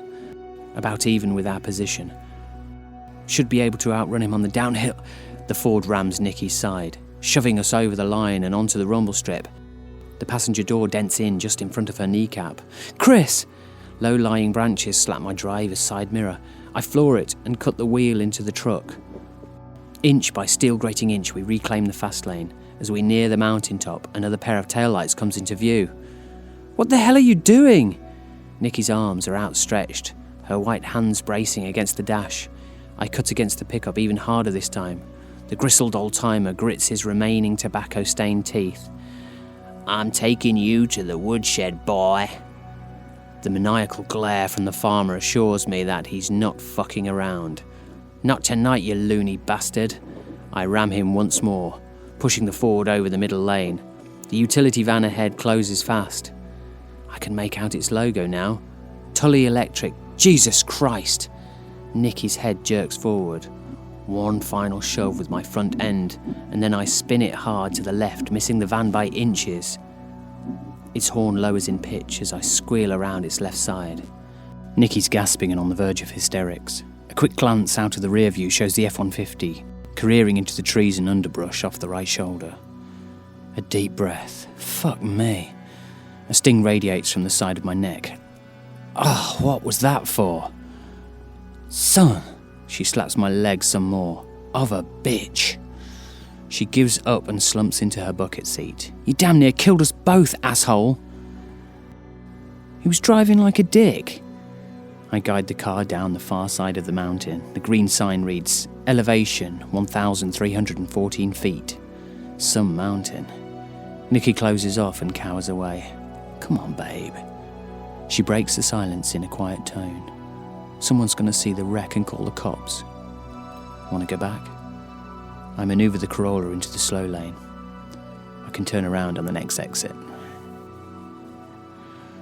About even with our position. Should be able to outrun him on the downhill. The Ford rams Nikki's side, shoving us over the line and onto the rumble strip. The passenger door dents in just in front of her kneecap. Chris! Low-lying branches slap my driver's side mirror. I floor it and cut the wheel into the truck. Inch by steel-grating inch, we reclaim the fast lane. As we near the mountaintop, another pair of taillights comes into view. What the hell are you doing? Nikki's arms are outstretched, her white hands bracing against the dash. I cut against the pickup even harder this time. The grizzled old-timer grits his remaining tobacco-stained teeth. I'm taking you to the woodshed, boy. The maniacal glare from the farmer assures me that he's not fucking around. Not tonight, you loony bastard. I ram him once more, pushing the Ford over the middle lane. The utility van ahead closes fast. I can make out its logo now. Tully Electric. Jesus Christ! Nikki's head jerks forward. One final shove with my front end, and then I spin it hard to the left, missing the van by inches. Its horn lowers in pitch as I squeal around its left side. Nikki's gasping and on the verge of hysterics. A quick glance out of the rear view shows the F-150, careering into the trees and underbrush off the right shoulder. A deep breath. Fuck me. A sting radiates from the side of my neck. Oh, what was that for? Son, she slaps my leg some more. Of a bitch. She gives up and slumps into her bucket seat. You damn near killed us both, asshole. He was driving like a dick. I guide the car down the far side of the mountain. The green sign reads, Elevation 1,314 feet. Some mountain. Nikki closes off and cowers away. Come on, babe. She breaks the silence in a quiet tone. Someone's going to see the wreck and call the cops. Want to go back? I maneuver the Corolla into the slow lane. I can turn around on the next exit.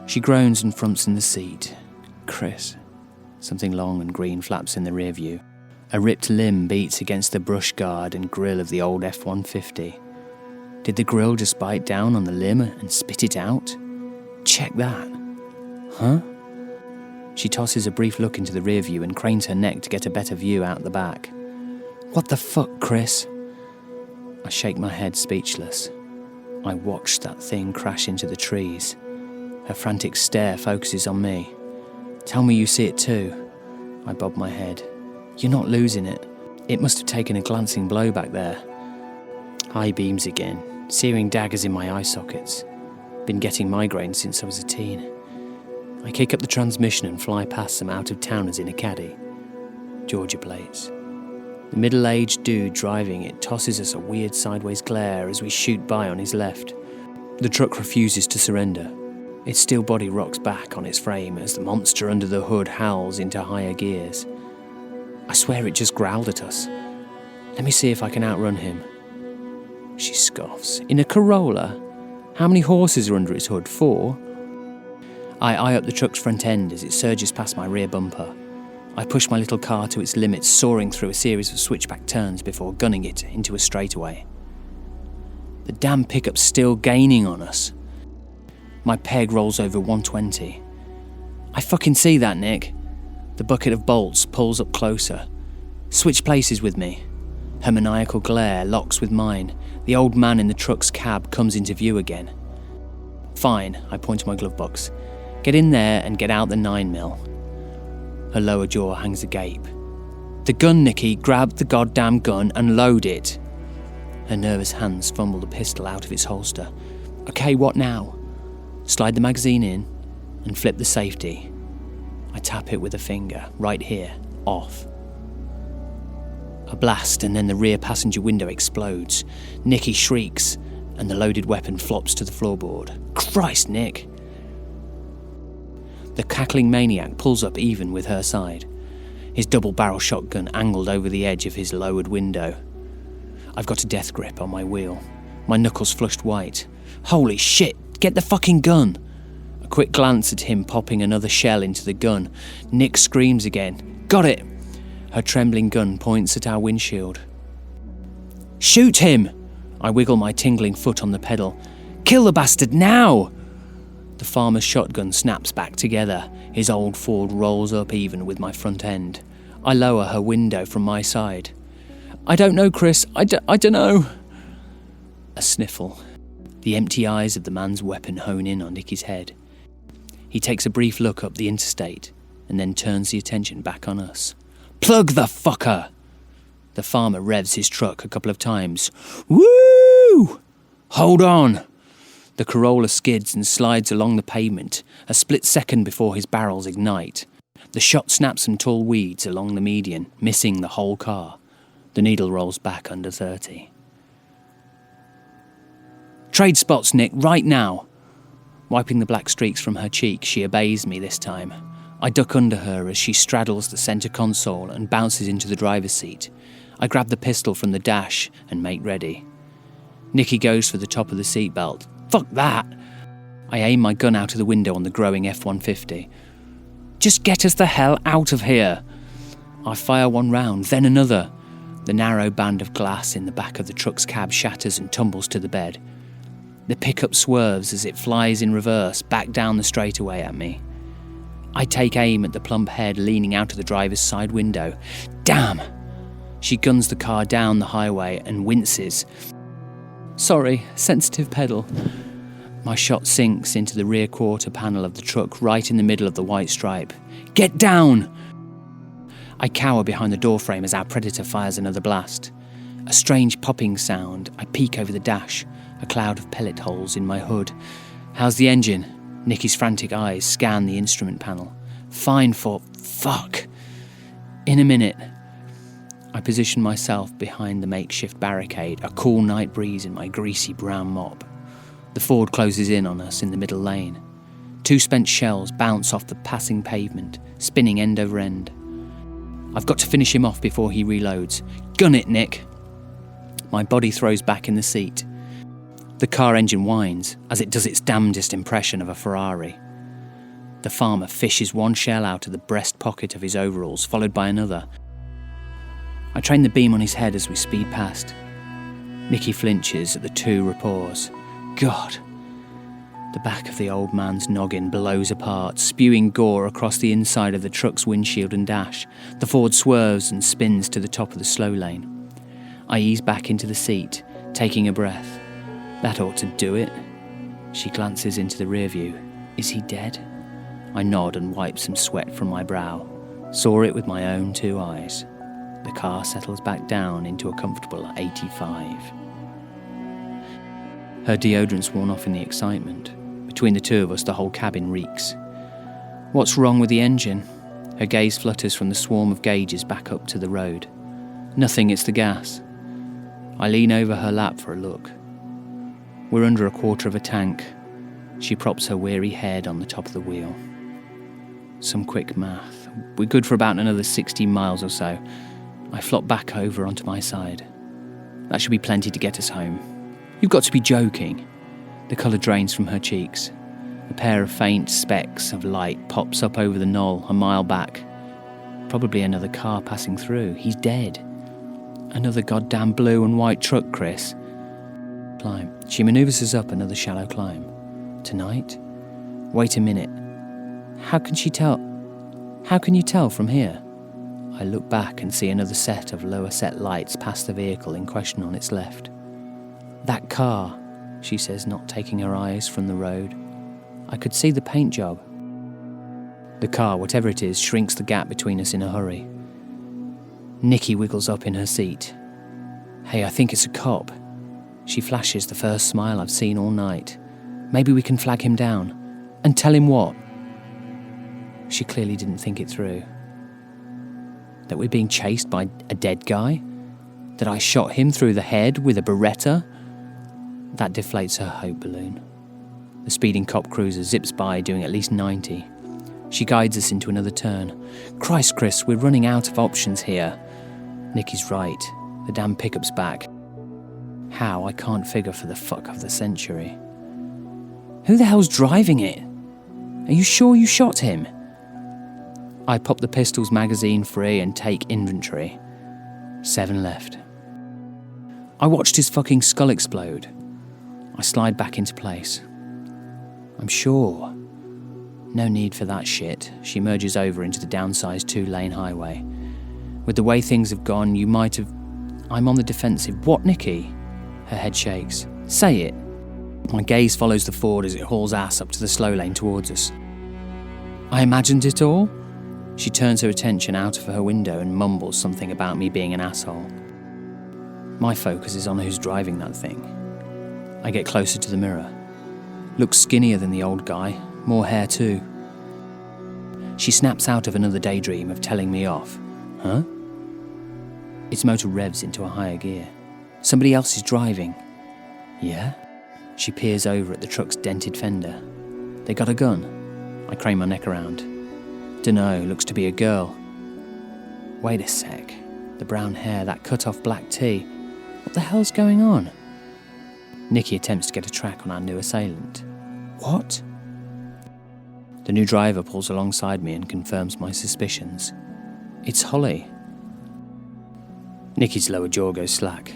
She groans and frumps in the seat. Chris. Something long and green flaps in the rear view. A ripped limb beats against the brush guard and grille of the old F-150. Did the grill just bite down on the limb and spit it out? Check that. Huh? She tosses a brief look into the rear view and cranes her neck to get a better view out the back. What the fuck, Chris? I shake my head, speechless. I watched that thing crash into the trees. Her frantic stare focuses on me. Tell me you see it too. I bob my head. You're not losing it. It must have taken a glancing blow back there. High beams again, searing daggers in my eye sockets. Been getting migraines since I was a teen. I kick up the transmission and fly past some out-of-towners in a caddy. Georgia plates. The middle-aged dude driving it tosses us a weird sideways glare as we shoot by on his left. The truck refuses to surrender. Its steel body rocks back on its frame as the monster under the hood howls into higher gears. I swear it just growled at us. Let me see if I can outrun him. She scoffs. In a Corolla? How many horses are under its hood? 4? I eye up the truck's front end as it surges past my rear bumper. I push my little car to its limits, soaring through a series of switchback turns before gunning it into a straightaway. The damn pickup's still gaining on us. My peg rolls over 120. I fucking see that, Nick. The bucket of bolts pulls up closer. Switch places with me. Her maniacal glare locks with mine. The old man in the truck's cab comes into view again. Fine, I point to my glove box. Get in there and get out the 9mm. Her lower jaw hangs agape. The gun, Nicky, grab the goddamn gun and load it. Her nervous hands fumble the pistol out of its holster. Okay, what now? Slide the magazine in and flip the safety. I tap it with a finger, right here, off. A blast and then the rear passenger window explodes. Nicky shrieks and the loaded weapon flops to the floorboard. Christ, Nick! The cackling maniac pulls up even with her side, his double-barrel shotgun angled over the edge of his lowered window. I've got a death grip on my wheel, my knuckles flushed white. Holy shit, get the fucking gun! A quick glance at him popping another shell into the gun. Nick screams again. Got it! Her trembling gun points at our windshield. Shoot him! I wiggle my tingling foot on the pedal. Kill the bastard now! The farmer's shotgun snaps back together. His old Ford rolls up even with my front end. I lower her window from my side. I don't know, Chris. I don't know. A sniffle. The empty eyes of the man's weapon hone in on Nicky's head. He takes a brief look up the interstate and then turns the attention back on us. Plug the fucker! The farmer revs his truck a couple of times. Woo! Hold on! The Corolla skids and slides along the pavement, a split second before his barrels ignite. The shot snaps some tall weeds along the median, missing the whole car. The needle rolls back under 30. Trade spots, Nick, right now! Wiping the black streaks from her cheek, she obeys me this time. I duck under her as she straddles the centre console and bounces into the driver's seat. I grab the pistol from the dash and make ready. Nicky goes for the top of the seatbelt. Fuck that! I aim my gun out of the window on the growing F-150. Just get us the hell out of here! I fire one round, then another. The narrow band of glass in the back of the truck's cab shatters and tumbles to the bed. The pickup swerves as it flies in reverse back down the straightaway at me. I take aim at the plump head leaning out of the driver's side window. Damn! She guns the car down the highway and winces. Sorry, sensitive pedal. My shot sinks into the rear quarter panel of the truck right in the middle of the white stripe. Get down! I cower behind the doorframe as our predator fires another blast. A strange popping sound. I peek over the dash, a cloud of pellet holes in my hood. How's the engine? Nicky's frantic eyes scan the instrument panel. Fine for fuck. In a minute. I position myself behind the makeshift barricade, a cool night breeze in my greasy brown mop. The Ford closes in on us in the middle lane. 2 spent shells bounce off the passing pavement, spinning end over end. I've got to finish him off before he reloads. Gun it, Nick! My body throws back in the seat. The car engine whines as it does its damnedest impression of a Ferrari. The farmer fishes one shell out of the breast pocket of his overalls, followed by another. I train the beam on his head as we speed past. Nicky flinches at the 2 rapports. God! The back of the old man's noggin blows apart, spewing gore across the inside of the truck's windshield and dash. The Ford swerves and spins to the top of the slow lane. I ease back into the seat, taking a breath. That ought to do it. She glances into the rear view. Is he dead? I nod and wipe some sweat from my brow. Saw it with my own 2 eyes. The The car settles back down into a comfortable 85. Her deodorant's worn off in the excitement. Between the two of us, the whole cabin reeks. What's wrong with the engine? Her gaze flutters from the swarm of gauges back up to the road. Nothing, it's the gas. I lean over her lap for a look. We're under a quarter of a tank. She props her weary head on the top of the wheel. Some quick math. We're good for about another 60 miles or so. I flop back over onto my side. That should be plenty to get us home. You've got to be joking. The colour drains from her cheeks. A pair of faint specks of light pops up over the knoll a mile back. Probably another car passing through. He's dead. Another goddamn blue and white truck, Chris. Climb. She manoeuvres us up another shallow climb. Tonight? Wait a minute. How can she tell? How can you tell from here? I look back and see another set of lower set lights past the vehicle in question on its left. That car, she says, not taking her eyes from the road. I could see the paint job. The car, whatever it is, shrinks the gap between us in a hurry. Nikki wiggles up in her seat. Hey, I think it's a cop. She flashes the first smile I've seen all night. Maybe we can flag him down. And tell him what? She clearly didn't think it through. That we're being chased by a dead guy? That I shot him through the head with a Beretta? That deflates her hope balloon. The speeding cop cruiser zips by doing at least 90. She guides us into another turn. Christ, Chris, we're running out of options here. Nikki's right. The damn pickup's back. How, I can't figure for the fuck of the century. Who the hell's driving it? Are you sure you shot him? I pop the pistol's magazine free and take inventory. 7 left. I watched his fucking skull explode. I slide back into place. I'm sure. No need for that shit. She merges over into the downsized 2-lane highway. With the way things have gone, you might have... I'm on the defensive. What, Nikki? Her head shakes. Say it. My gaze follows the Ford as it hauls ass up to the slow lane towards us. I imagined it all? She turns her attention out of her window and mumbles something about me being an asshole. My focus is on who's driving that thing. I get closer to the mirror. Looks skinnier than the old guy, more hair too. She snaps out of another daydream of telling me off. Huh? Its motor revs into a higher gear. Somebody else is driving. Yeah? She peers over at the truck's dented fender. They got a gun. I crane my neck around. Dunno, looks to be a girl. Wait a sec. The brown hair, that cut-off black tee. What the hell's going on? Nikki attempts to get a track on our new assailant. What? The new driver pulls alongside me and confirms my suspicions. It's Holly. Nikki's lower jaw goes slack.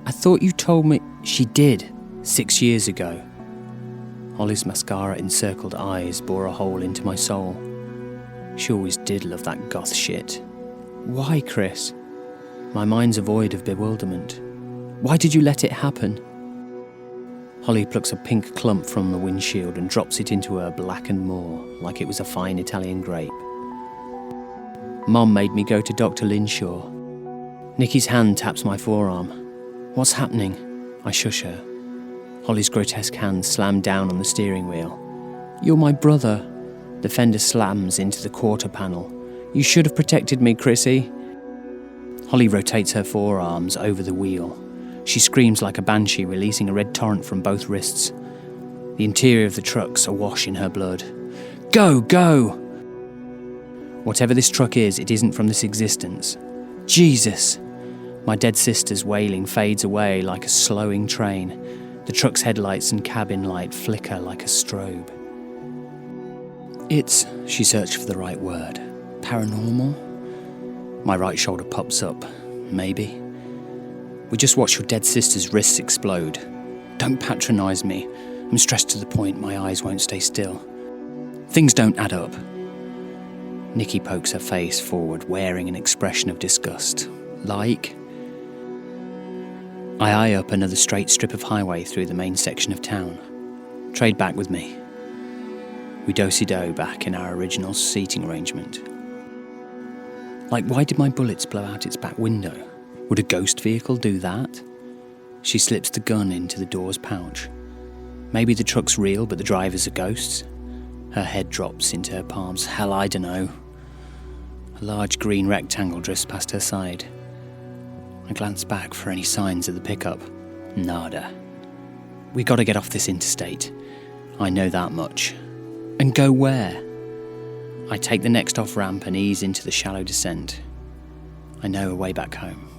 I thought you told me... She did, 6 years ago. Holly's mascara-encircled eyes bore a hole into my soul. She always did love that goth shit. Why, Chris? My mind's a void of bewilderment. Why did you let it happen? Holly plucks a pink clump from the windshield and drops it into her blackened maw like it was a fine Italian grape. Mom made me go to Dr. Linshaw. Nikki's hand taps my forearm. What's happening? I shush her. Holly's grotesque hands slam down on the steering wheel. You're my brother. The fender slams into the quarter panel. You should have protected me, Chrissy. Holly rotates her forearms over the wheel. She screams like a banshee, releasing a red torrent from both wrists. The interior of the truck's awash in her blood. Go, go! Whatever this truck is, it isn't from this existence. Jesus! My dead sister's wailing fades away like a slowing train. The truck's headlights and cabin light flicker like a strobe. It's, she searched for the right word, paranormal? My right shoulder pops up, maybe. We just watched your dead sister's wrists explode. Don't patronise me. I'm stressed to the point my eyes won't stay still. Things don't add up. Nikki pokes her face forward, wearing an expression of disgust. Like? I eye up another straight strip of highway through the main section of town. Trade back with me. We do-si-do back in our original seating arrangement. Like, why did my bullets blow out its back window? Would a ghost vehicle do that? She slips the gun into the door's pouch. Maybe the truck's real, but the drivers are ghosts. Her head drops into her palms. Hell, I dunno. A large green rectangle drifts past her side. I glance back for any signs of the pickup. Nada. We gotta get off this interstate. I know that much. And go where? I take the next off-ramp and ease into the shallow descent. I know a way back home.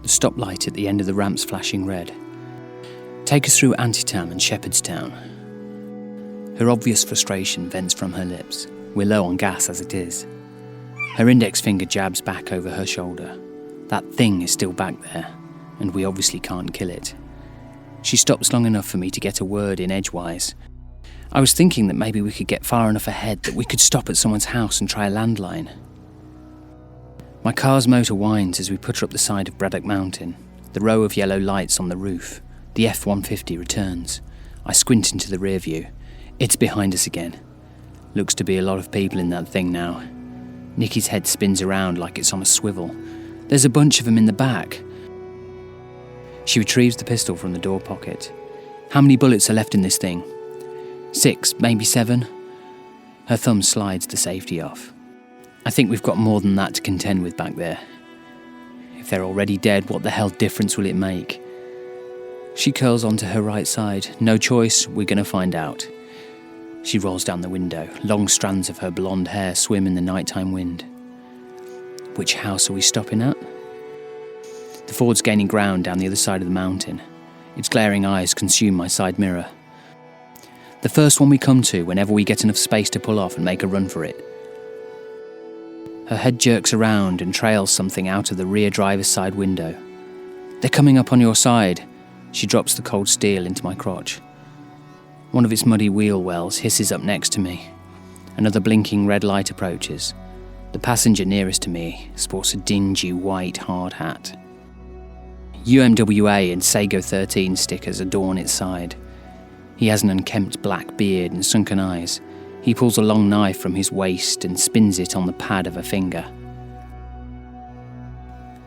The stoplight at the end of the ramp's flashing red. Take us through Antietam and Shepherdstown. Her obvious frustration vents from her lips. We're low on gas as it is. Her index finger jabs back over her shoulder. That thing is still back there, and we obviously can't kill it. She stops long enough for me to get a word in edgewise. I was thinking that maybe we could get far enough ahead that we could stop at someone's house and try a landline. My car's motor whines as we put her up the side of Braddock Mountain. The row of yellow lights on the roof. The F-150 returns. I squint into the rear view. It's behind us again. Looks to be a lot of people in that thing now. Nikki's head spins around like it's on a swivel. There's a bunch of them in the back. She retrieves the pistol from the door pocket. How many bullets are left in this thing? 6, maybe 7. Her thumb slides the safety off. I think we've got more than that to contend with back there. If they're already dead, what the hell difference will it make? She curls onto her right side. No choice, we're going to find out. She rolls down the window. Long strands of her blonde hair swim in the nighttime wind. Which house are we stopping at? The Ford's gaining ground down the other side of the mountain. Its glaring eyes consume my side mirror. The first one we come to whenever we get enough space to pull off and make a run for it. Her head jerks around and trails something out of the rear driver's side window. They're coming up on your side. She drops the cold steel into my crotch. One of its muddy wheel wells hisses up next to me. Another blinking red light approaches. The passenger nearest to me sports a dingy white hard hat. UMWA and Sago 13 stickers adorn its side. He has an unkempt black beard and sunken eyes. He pulls a long knife from his waist and spins it on the pad of a finger.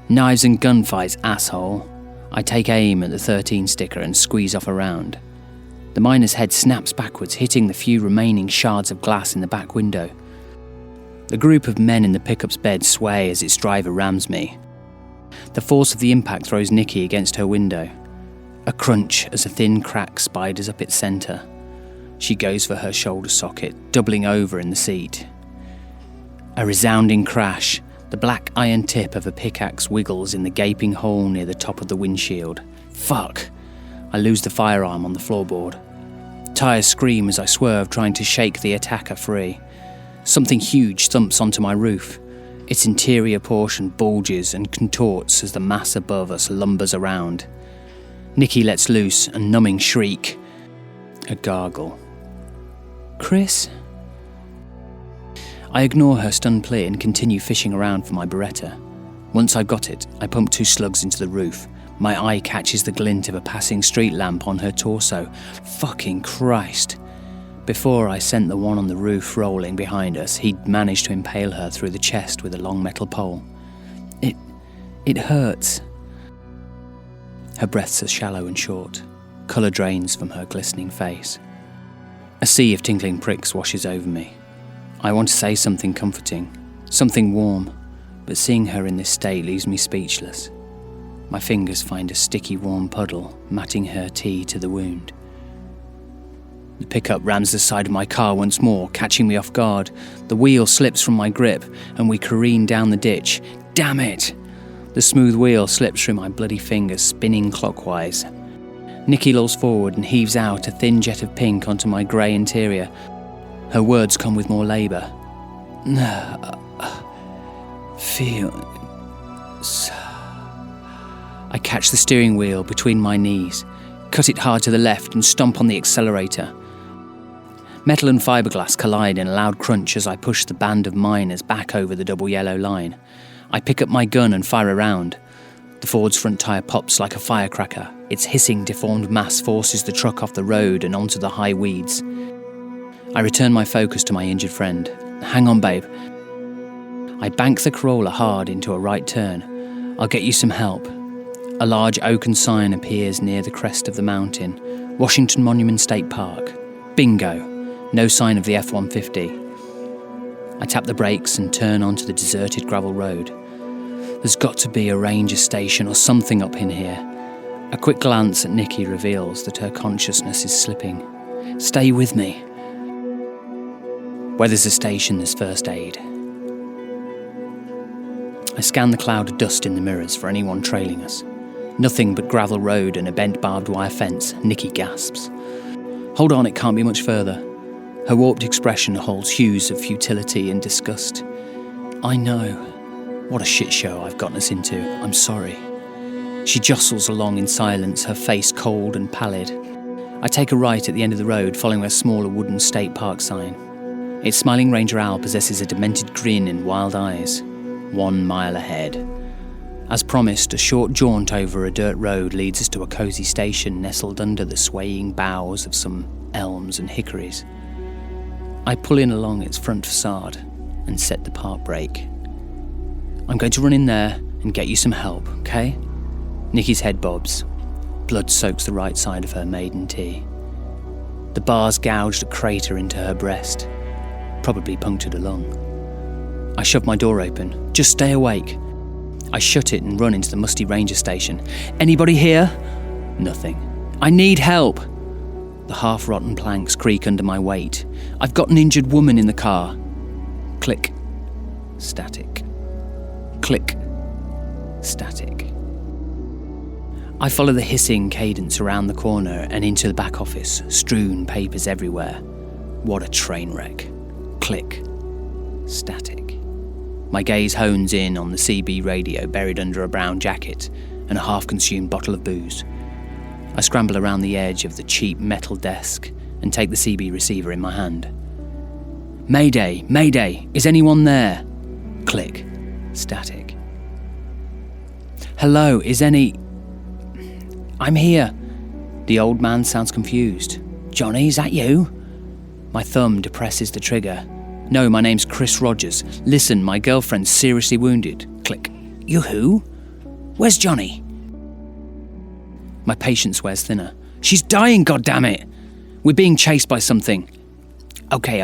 Knives and gunfights, asshole. I take aim at the 13 sticker and squeeze off a round. The miner's head snaps backwards, hitting the few remaining shards of glass in the back window. The group of men in the pickup's bed sway as its driver rams me. The force of the impact throws Nikki against her window. A crunch as a thin crack spiders up its centre. She goes for her shoulder socket, doubling over in the seat. A resounding crash. The black iron tip of a pickaxe wiggles in the gaping hole near the top of the windshield. Fuck! I lose the firearm on the floorboard. Tires scream as I swerve, trying to shake the attacker free. Something huge thumps onto my roof. Its interior portion bulges and contorts as the mass above us lumbers around. Nikki lets loose a numbing shriek. A gargle. Chris? I ignore her stunned plea and continue fishing around for my Beretta. Once I've got it, I pump 2 slugs into the roof. My eye catches the glint of a passing street lamp on her torso. Fucking Christ. Before I sent the one on the roof rolling behind us, he'd managed to impale her through the chest with a long metal pole. It hurts. Her breaths are shallow and short. Colour drains from her glistening face. A sea of tingling pricks washes over me. I want to say something comforting, something warm, but seeing her in this state leaves me speechless. My fingers find a sticky warm puddle, matting her tea to the wound. The pickup rams the side of my car once more, catching me off guard. The wheel slips from my grip, and we careen down the ditch. Damn it! The smooth wheel slips through my bloody fingers, spinning clockwise. Nikki lolls forward and heaves out a thin jet of pink onto my grey interior. Her words come with more labour. Feels... I catch the steering wheel between my knees, cut it hard to the left and stomp on the accelerator. Metal and fiberglass collide in a loud crunch as I push the band of miners back over the double yellow line. I pick up my gun and fire a round. The Ford's front tyre pops like a firecracker. Its hissing, deformed mass forces the truck off the road and onto the high weeds. I return my focus to my injured friend. Hang on, babe. I bank the Corolla hard into a right turn. I'll get you some help. A large oaken sign appears near the crest of the mountain. Washington Monument State Park. Bingo. No sign of the F-150. I tap the brakes and turn onto the deserted gravel road. There's got to be a ranger station or something up in here. A quick glance at Nikki reveals that her consciousness is slipping. Stay with me. Where there's a station, there's first aid. I scan the cloud of dust in the mirrors for anyone trailing us. Nothing but gravel road and a bent barbed wire fence. Nikki gasps. Hold on, it can't be much further. Her warped expression holds hues of futility and disgust. I know. What a shit show I've gotten us into. I'm sorry. She jostles along in silence, her face cold and pallid. I take a right at the end of the road, following a smaller wooden state park sign. Its smiling Ranger owl possesses a demented grin and wild eyes. 1 mile ahead. As promised, a short jaunt over a dirt road leads us to a cosy station nestled under the swaying boughs of some elms and hickories. I pull in along its front facade and set the park brake. I'm going to run in there and get you some help, okay? Nikki's head bobs. Blood soaks the right side of her maiden tee. The bars gouged a crater into her breast, probably punctured a lung. I shove my door open. Just stay awake. I shut it and run into the musty ranger station. Anybody here? Nothing. I need help. The half-rotten planks creak under my weight. I've got an injured woman in the car. Click. Static. Click. Static. I follow the hissing cadence around the corner and into the back office, strewn papers everywhere. What a train wreck. Click. Static. My gaze hones in on the CB radio buried under a brown jacket and a half-consumed bottle of booze. I scramble around the edge of the cheap metal desk and take the CB receiver in my hand. Mayday, Mayday, is anyone there? Click. Static. Hello, is any... I'm here. The old man sounds confused. Johnny, is that you? My thumb depresses the trigger. No, my name's Chris Rogers. Listen, my girlfriend's seriously wounded. Click. You who? Where's Johnny? My patience wears thinner. She's dying, goddammit! We're being chased by something. Okay.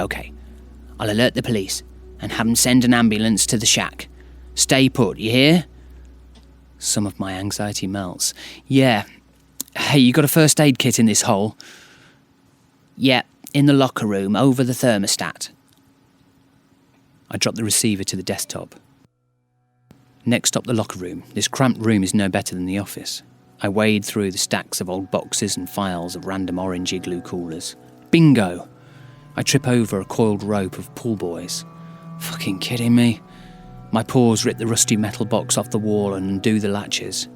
I'll alert the police and have them send an ambulance to the shack. Stay put, you hear? Some of my anxiety melts. Yeah. Hey, you got a first aid kit in this hole? Yeah, in the locker room, over the thermostat. I drop the receiver to the desktop. Next up, the locker room. This cramped room is no better than the office. I wade through the stacks of old boxes and files of random orange igloo coolers. Bingo! I trip over a coiled rope of pool boys. Fucking kidding me? My paws rip the rusty metal box off the wall and undo the latches.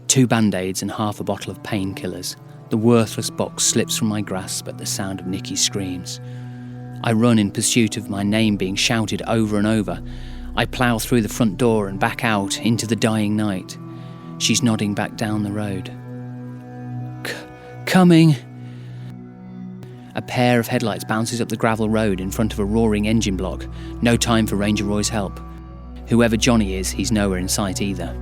2 band-aids and half a bottle of painkillers. The worthless box slips from my grasp at the sound of Nikki's screams. I run in pursuit of my name being shouted over and over. I plough through the front door and back out into the dying night. She's nodding back down the road. Coming! A pair of headlights bounces up the gravel road in front of a roaring engine block. No time for Ranger Roy's help. Whoever Johnny is, he's nowhere in sight either.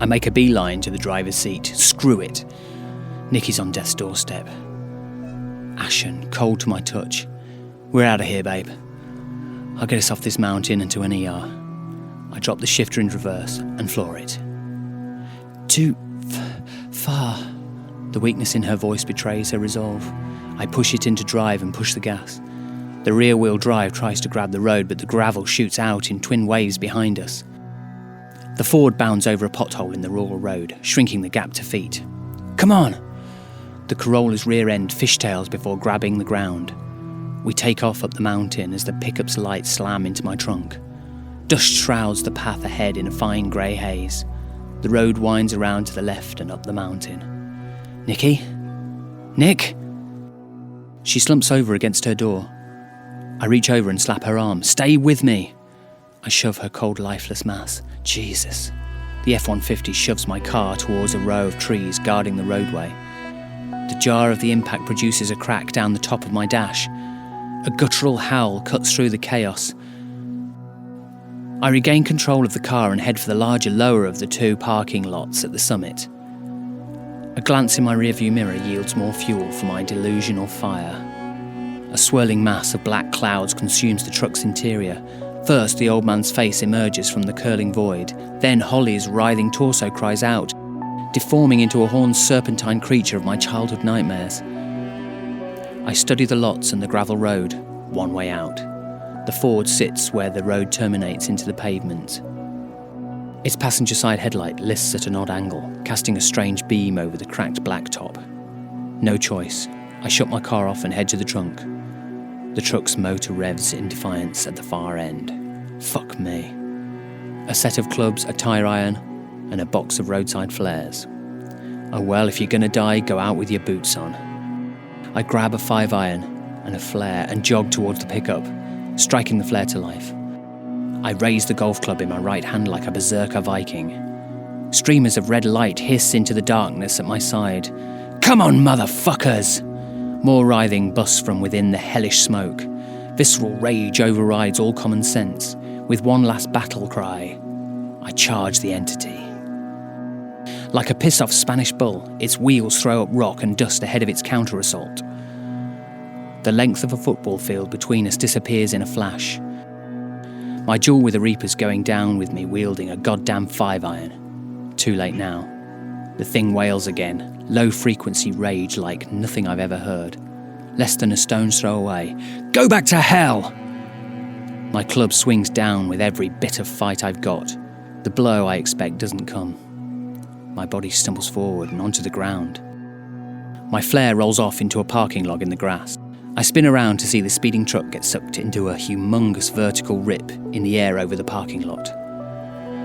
I make a beeline to the driver's seat. Screw it. Nikki's on death's doorstep. Ashen, cold to my touch. We're out of here, babe. I'll get us off this mountain and to an ER. I drop the shifter in reverse and floor it. Too far. The weakness in her voice betrays her resolve. I push it into drive and push the gas. The rear-wheel drive tries to grab the road, but the gravel shoots out in twin waves behind us. The Ford bounds over a pothole in the rural road, shrinking the gap to feet. Come on! The Corolla's rear end fishtails before grabbing the ground. We take off up the mountain as the pickup's lights slam into my trunk. Dust shrouds the path ahead in a fine grey haze. The road winds around to the left and up the mountain. Nikki? Nick? She slumps over against her door. I reach over and slap her arm. Stay with me! I shove her cold, lifeless mass. Jesus. The F-150 shoves my car towards a row of trees guarding the roadway. The jar of the impact produces a crack down the top of my dash. A guttural howl cuts through the chaos. I regain control of the car and head for the larger lower of the two parking lots at the summit. A glance in my rearview mirror yields more fuel for my delusional fire. A swirling mass of black clouds consumes the truck's interior. First, the old man's face emerges from the curling void. Then Holly's writhing torso cries out, deforming into a horned serpentine creature of my childhood nightmares. I study the lots and the gravel road, one way out. The Ford sits where the road terminates into the pavement. Its passenger side headlight lists at an odd angle, casting a strange beam over the cracked blacktop. No choice. I shut my car off and head to the trunk. The truck's motor revs in defiance at the far end. Fuck me. A set of clubs, a tire iron, and a box of roadside flares. Oh well, if you're gonna die, go out with your boots on. I grab a 5-iron and a flare and jog towards the pickup, striking the flare to life. I raise the golf club in my right hand like a berserker Viking. Streamers of red light hiss into the darkness at my side. Come on, motherfuckers! More writhing busts from within the hellish smoke. Visceral rage overrides all common sense. With one last battle cry, I charge the entity. Like a pissed-off Spanish bull, its wheels throw up rock and dust ahead of its counter-assault. The length of a football field between us disappears in a flash. My duel with the Reaper's going down with me wielding a goddamn 5-iron. Too late now. The thing wails again, low-frequency rage like nothing I've ever heard. Less than a stone's throw away. Go back to hell! My club swings down with every bit of fight I've got. The blow I expect doesn't come. My body stumbles forward and onto the ground. My flare rolls off into a parking log in the grass. I spin around to see the speeding truck get sucked into a humongous vertical rip in the air over the parking lot.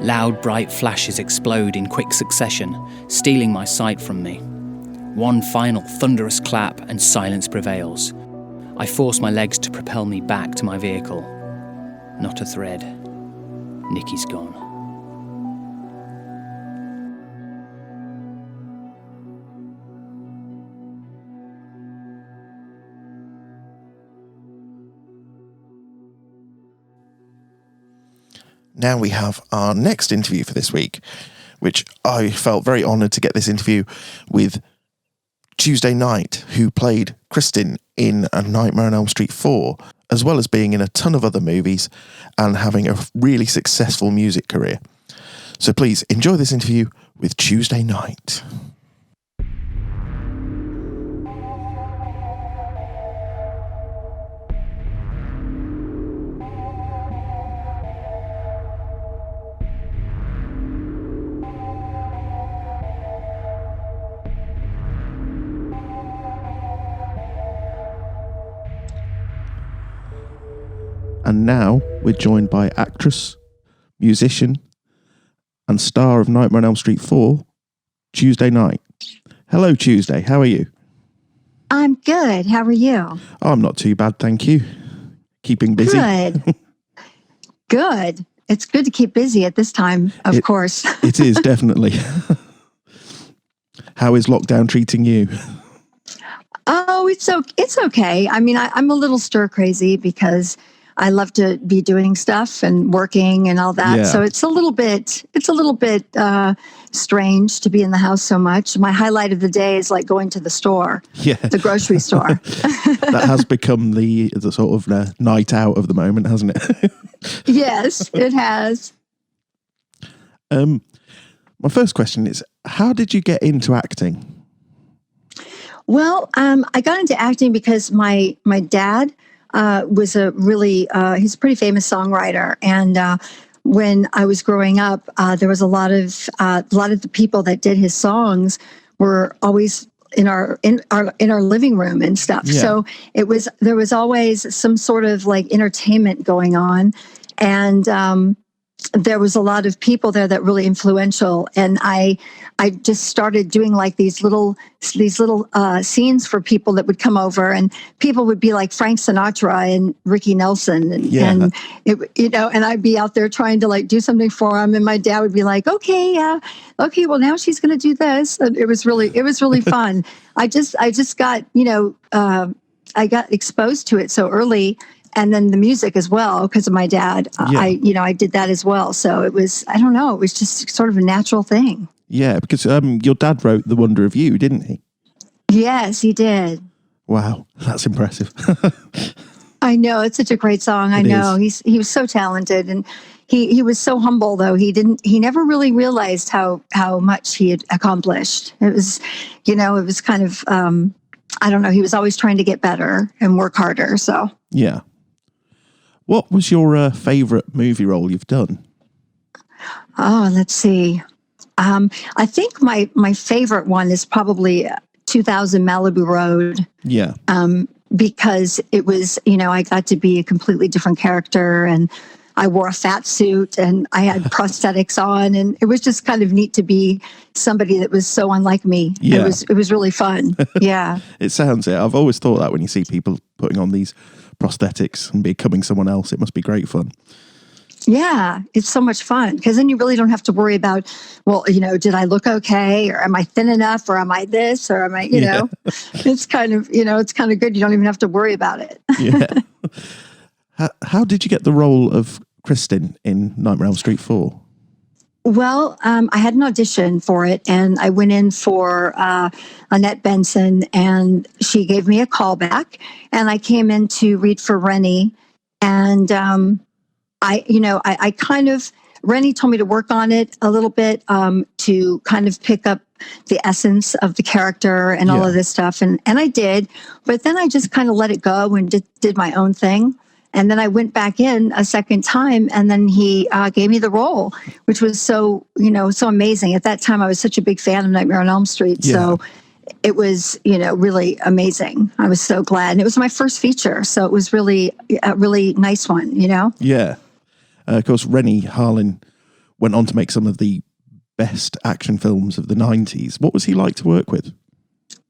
Loud, bright flashes explode in quick succession, stealing my sight from me. One final thunderous clap and silence prevails. I force my legs to propel me back to my vehicle. Not a thread. Nikki's gone. Now we have our next interview for this week, which I felt very honoured to get this interview with Tuesday Knight, who played Kristen in A Nightmare on Elm Street 4, as well as being in a ton of other movies and having a really successful music career. So please enjoy this interview with Tuesday Knight. And now we're joined by actress, musician, and star of Nightmare on Elm Street 4, Tuesday Knight. Hello, Tuesday. How are you? I'm good. How are you? Oh, I'm not too bad, thank you. Keeping busy. Good. Good. It's good to keep busy at this time, of course. It is, definitely. How is lockdown treating you? Oh, it's okay. I mean, I'm a little stir crazy because I love to be doing stuff and working and all that. Yeah. So it's a little bit strange to be in the house so much. My highlight of the day is like going to the store, the grocery store. That has become the sort of night out of the moment, hasn't it? Yes, it has. My first question is, how did you get into acting? Well, I got into acting because my dad was he's a pretty famous songwriter. And when I was growing up, there was a lot of the people that did his songs were always in our living room and stuff. Yeah. So there was always some sort of like entertainment going on. And there was a lot of people there that really influential. And I just started doing like these little scenes for people that would come over, and people would be like Frank Sinatra and Ricky Nelson, and and I'd be out there trying to like do something for them, and my dad would be like, okay, well now she's going to do this, and it was really fun. I just got I got exposed to it so early. and then the music as well because of my dad. I did that as well. So it was, I don't know, it was just sort of a natural thing. Yeah, because your dad wrote The Wonder of You, didn't he? Yes, he did. Wow, that's impressive. I know, it's such a great song. I know he was so talented, and he was so humble though. He never really realized how much he had accomplished. It was, it was kind of I don't know. He was always trying to get better and work harder. So yeah. What was your favorite movie role you've done? Oh, let's see. I think my favorite one is probably 2000 Malibu Road. Yeah. Because it was, I got to be a completely different character, and I wore a fat suit and I had prosthetics on, and it was just kind of neat to be somebody that was so unlike me. Yeah. It was really fun. Yeah. It sounds it. I've always thought that when you see people putting on these prosthetics and becoming someone else, it must be great fun. Yeah, it's so much fun because then you really don't have to worry about, well, did I look okay, or am I thin enough, or am I this, or am I, it's kind of, it's kind of good. You don't even have to worry about it. Yeah. How did you get the role of Kristen in Nightmare on Elm Street 4? Well, I had an audition for it, and I went in for Annette Benson, and she gave me a call back, and I came in to read for Rennie, and I kind of, Rennie told me to work on it a little bit to kind of pick up the essence of the character and all of this stuff. And I did, but then I just kind of let it go and did my own thing. And then I went back in a second time, and then he gave me the role, which was so amazing. At that time, I was such a big fan of Nightmare on Elm Street. Yeah. So it was, really amazing. I was so glad. And it was my first feature. So it was really a really nice one, Yeah. Of course, Rennie Harlin went on to make some of the best action films of the 90s. What was he like to work with?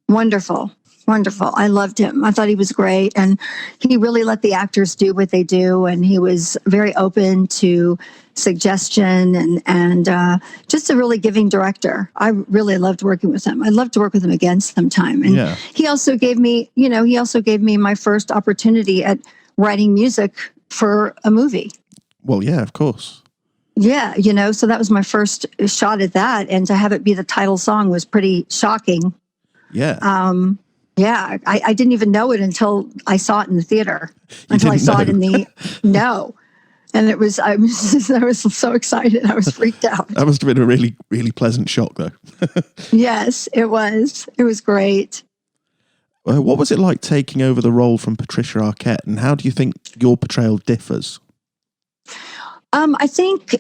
Wonderful. I loved him. I thought he was great. And he really let the actors do what they do. And he was very open to suggestion and just a really giving director. I really loved working with him. I'd love to work with him again sometime. And he also gave me, my first opportunity at writing music for a movie. Well, yeah, of course. Yeah, so that was my first shot at that. And to have it be the title song was pretty shocking. Yeah. Yeah, I didn't even know it until I saw it in the theater. Until I saw it in the no, and I was so excited. I was freaked out. That must have been a really, really pleasant shock, though. Yes, it was. It was great. What was it like taking over the role from Patricia Arquette, and how do you think your portrayal differs? I think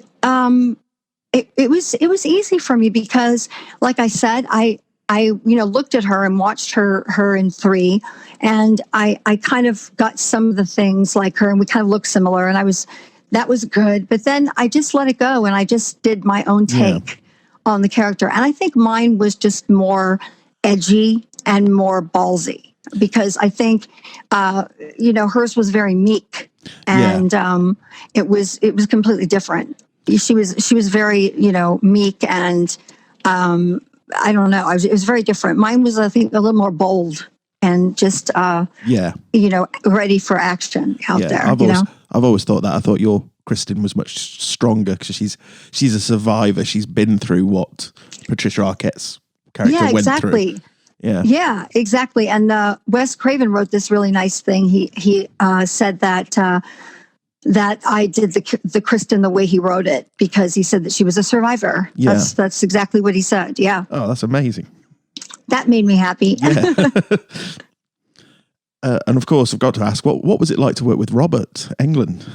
it was easy for me because, like I said, I looked at her and watched her in 3, and I kind of got some of the things like her, and we kind of looked similar, and that was good. But then I just let it go, and I just did my own take on the character. And I think mine was just more edgy and more ballsy because I think, hers was very meek, and it was completely different. She was very, meek and, I don't know. It was very different. Mine was, I think, a little more bold and just, ready for action out there. I've always thought that. I thought your Kristen was much stronger because she's a survivor. She's been through what Patricia Arquette's character went through. Yeah, exactly. And Wes Craven wrote this really nice thing. He said that I did the Kristen the way he wrote it because he said that she was a survivor. Yeah. That's exactly what he said. Yeah. Oh, that's amazing. That made me happy. Yeah. And of course, I've got to ask, what was it like to work with Robert Englund?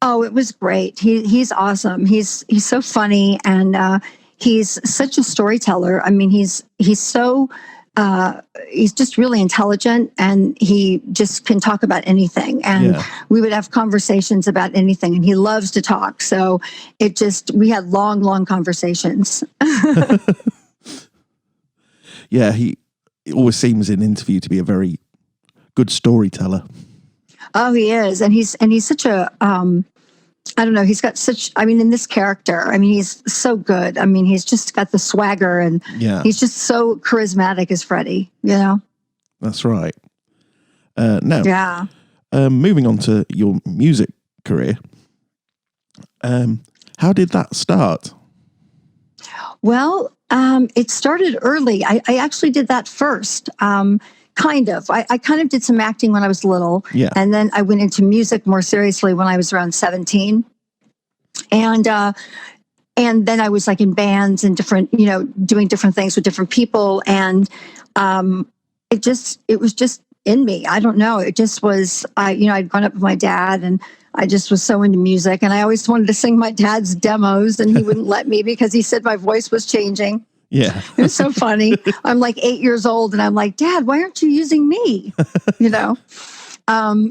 Oh, it was great. He's awesome. He's so funny, and he's such a storyteller. I mean, he's so he's just really intelligent, and he just can talk about anything. And we would have conversations about anything, and he loves to talk. So we had long conversations. Yeah, he always seems in interview to be a very good storyteller. Oh, he is. And he's such a, I don't know, he's got in this character, he's so good. He's just got the swagger, and he's just so charismatic as Freddy, That's right. Now, moving on to your music career, how did that start? Well, it started early. I actually did that first. Kind of. I kind of did some acting when I was little. Yeah. And then I went into music more seriously when I was around 17. And then I was like in bands and different, doing different things with different people. And it was just in me. I don't know. It just was, I'd grown up with my dad and I just was so into music. And I always wanted to sing my dad's demos and he wouldn't let me because he said my voice was changing. Yeah. It was so funny. I'm like 8 years old and I'm like, Dad, why aren't you using me? So I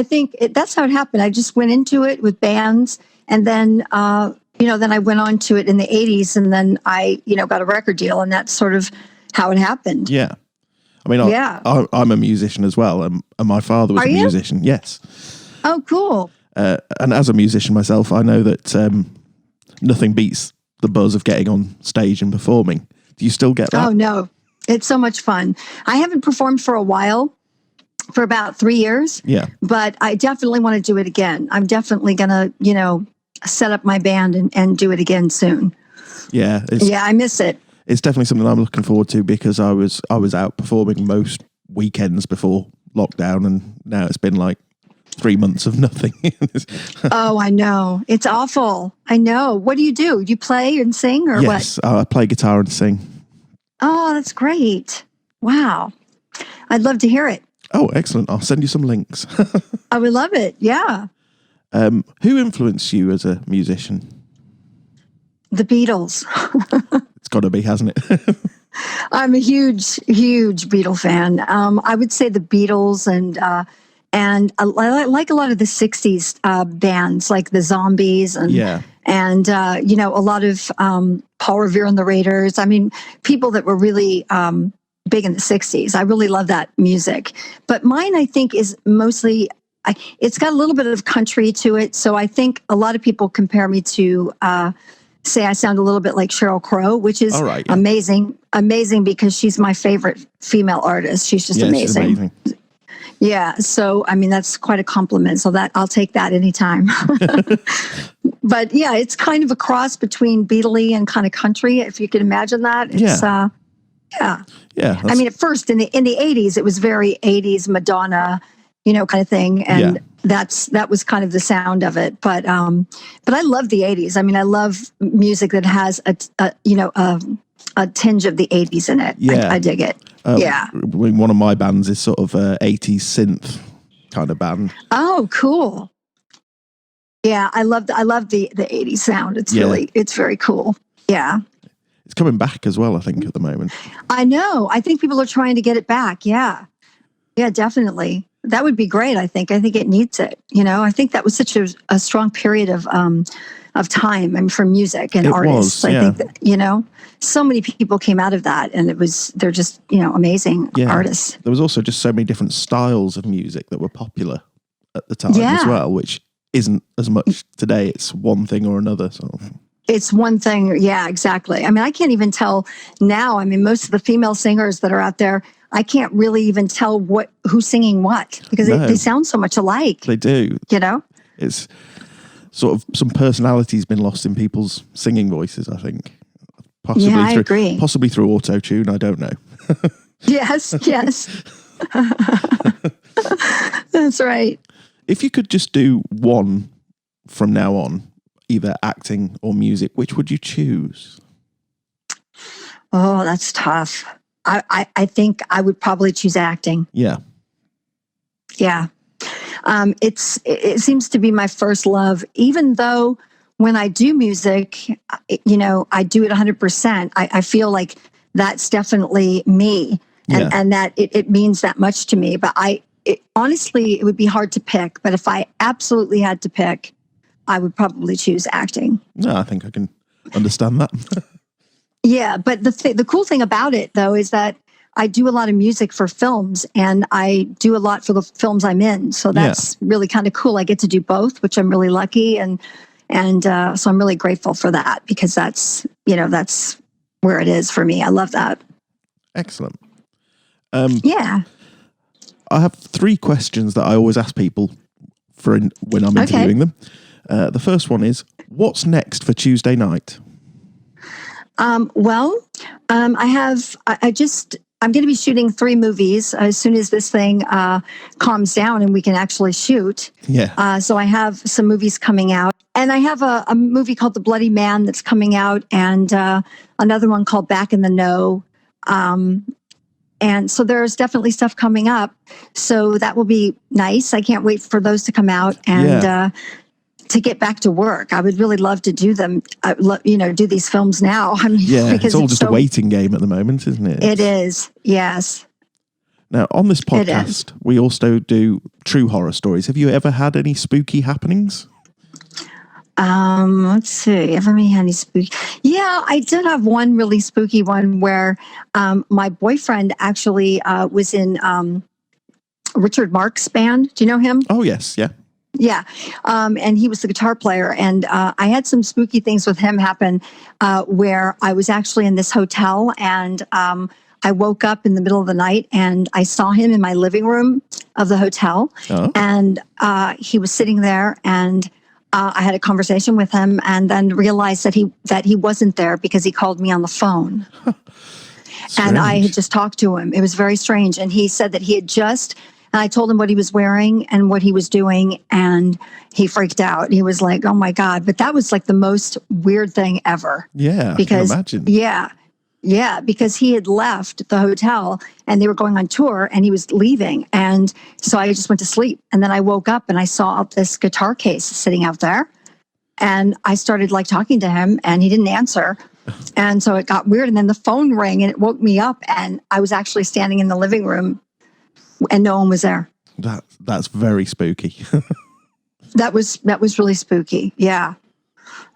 think that's how it happened. I just went into it with bands and then, then I went on to it in the 80s and then I, got a record deal and that's sort of how it happened. Yeah. I mean, I'm a musician as well. And my father was a musician. Yes. Oh, cool. And as a musician myself, I know that nothing beats the buzz of getting on stage and performing. Do you still get that? Oh, no. It's so much fun. I haven't performed for a while, for about 3 years. Yeah. But I definitely want to do it again. I'm definitely going to, set up my band and do it again soon. Yeah. I miss it. It's definitely something I'm looking forward to because I was out performing most weekends before lockdown and now it's been like 3 months of nothing. Oh, I know. It's awful. I know. What do? You play and sing or what? Yes, I play guitar and sing. Oh, that's great. Wow. I'd love to hear it. Oh, excellent. I'll send you some links. I would love it. Yeah. Who influenced you as a musician? The Beatles. It's got to be, hasn't it? I'm a huge, huge Beatle fan. I would say the Beatles and I like a lot of the 60s bands like the Zombies and a lot of Paul Revere and the Raiders. I mean, people that were really big in the 60s. I really love that music. But mine, I think, is mostly, it's got a little bit of country to it. So I think a lot of people compare me to, say I sound a little bit like Sheryl Crow, which is amazing because she's my favorite female artist. She's just amazing. She's amazing. Yeah. So, I mean, that's quite a compliment. So I'll take that anytime. But yeah, it's kind of a cross between Beatle-y and kind of country, if you can imagine that. It's, yeah. I mean, at first in the 80s, it was very 80s Madonna, kind of thing. And that was kind of the sound of it. But I love the 80s. I mean, I love music that has a tinge of the 80s in it. Yeah. I dig it. One of my bands is sort of a 80s synth kind of band. Oh, cool. Yeah, I love the 80s sound. It's very cool. Yeah. It's coming back as well, I think, at the moment. I know. I think people are trying to get it back. Yeah. Yeah, definitely. That would be great, I think. I think it needs it. I think that was such a strong period of time for music and artists. I think that, so many people came out of that and they're just, amazing artists. There was also just so many different styles of music that were popular at the time as well, which isn't as much today. It's one thing or another. So it's one thing. Yeah, exactly. I mean, I can't even tell now. I mean, most of the female singers that are out there, I can't really even tell who's singing what because they sound so much alike. They do. It's sort of some personality's been lost in people's singing voices, I think. I agree. Possibly through auto-tune, I don't know. Yes. That's right. If you could just do one from now on, either acting or music, which would you choose? Oh, that's tough. I think I would probably choose acting. Yeah. Yeah. It seems to be my first love, even though when I do music, I do it 100%. I feel like that's definitely me and that it means that much to me. But honestly, it would be hard to pick. But if I absolutely had to pick, I would probably choose acting. No, I think I can understand that. Yeah, but the cool thing about it, though, is that I do a lot of music for films and I do a lot for the films I'm in. So that's really kind of cool. I get to do both, which I'm really lucky. And so I'm really grateful for that because that's where it is for me. I love that. Excellent. Yeah. I have 3 questions that I always ask people when I'm interviewing them. The first one is, what's next for Tuesday night? I'm going to be shooting 3 movies as soon as this thing calms down and we can actually shoot. Yeah. So I have some movies coming out. And I have a movie called The Bloody Man that's coming out, and another one called Back in the Know. And so there's definitely stuff coming up. So that will be nice. I can't wait for those to come out and to get back to work. I would really love to do them, do these films now. I mean, because it's all just a waiting game at the moment, isn't it? It is, yes. Now, on this podcast, we also do true horror stories. Have you ever had any spooky happenings? Let's see. Ever me any spooky? Yeah, I did have one really spooky one where my boyfriend actually was in Richard Marx's band. Do you know him? Oh, yes. Yeah. Yeah. And he was the guitar player. And I had some spooky things with him happen where I was actually in this hotel and I woke up in the middle of the night and I saw him in my living room of the hotel. Oh. And he was sitting there and I had a conversation with him and then realized that he wasn't there because he called me on the phone. And I had just talked to him. It was very strange. And he said that he had and I told him what he was wearing and what he was doing, and he freaked out. He was like, oh my God. But that was like the most weird thing ever. Yeah, because, I can imagine. Yeah. Yeah, because he had left the hotel and they were going on tour and he was leaving. And so I just went to sleep. And then I woke up and I saw this guitar case sitting out there. And I started like talking to him and he didn't answer. And so it got weird. And then the phone rang and it woke me up. And I was actually standing in the living room and no one was there. That's very spooky. That was really spooky. Yeah.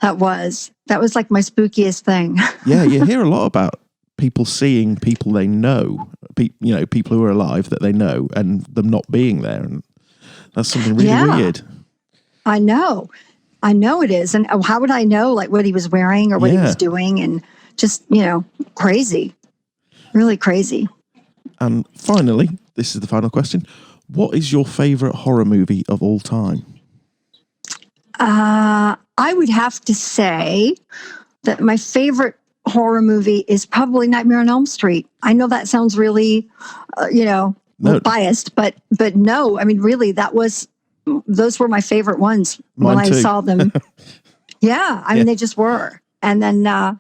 That was like my spookiest thing. Yeah, you hear a lot about people seeing people they know, people who are alive that they know, and them not being there, and that's something really weird. I know it is, and how would I know like what he was wearing or what he was doing, and just crazy, really crazy. And finally, this is the final question: what is your favorite horror movie of all time? I would have to say that my favorite horror movie is probably Nightmare on Elm Street. I know that sounds really, biased, but no, I mean, really, those were my favorite ones when I saw them. Yeah, I mean, they just were. And then, I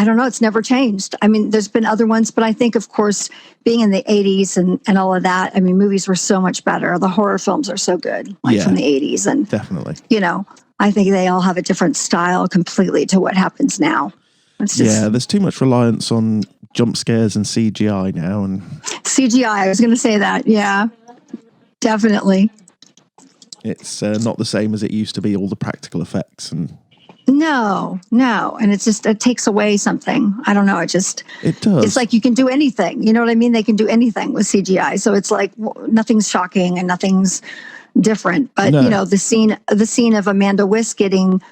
don't know, it's never changed. I mean, there's been other ones, but I think, of course, being in the 80s and all of that, I mean, movies were so much better. The horror films are so good, from the 80s. And definitely. I think they all have a different style completely to what happens now. There's too much reliance on jump scares and CGI now. And CGI, I was going to say that. Yeah, definitely. It's not the same as it used to be, all the practical effects. And No. And it takes away something. I don't know. It does. It's like you can do anything. You know what I mean? They can do anything with CGI. So it's like nothing's shocking and nothing's different. But, the scene of Amanda Wiss getting,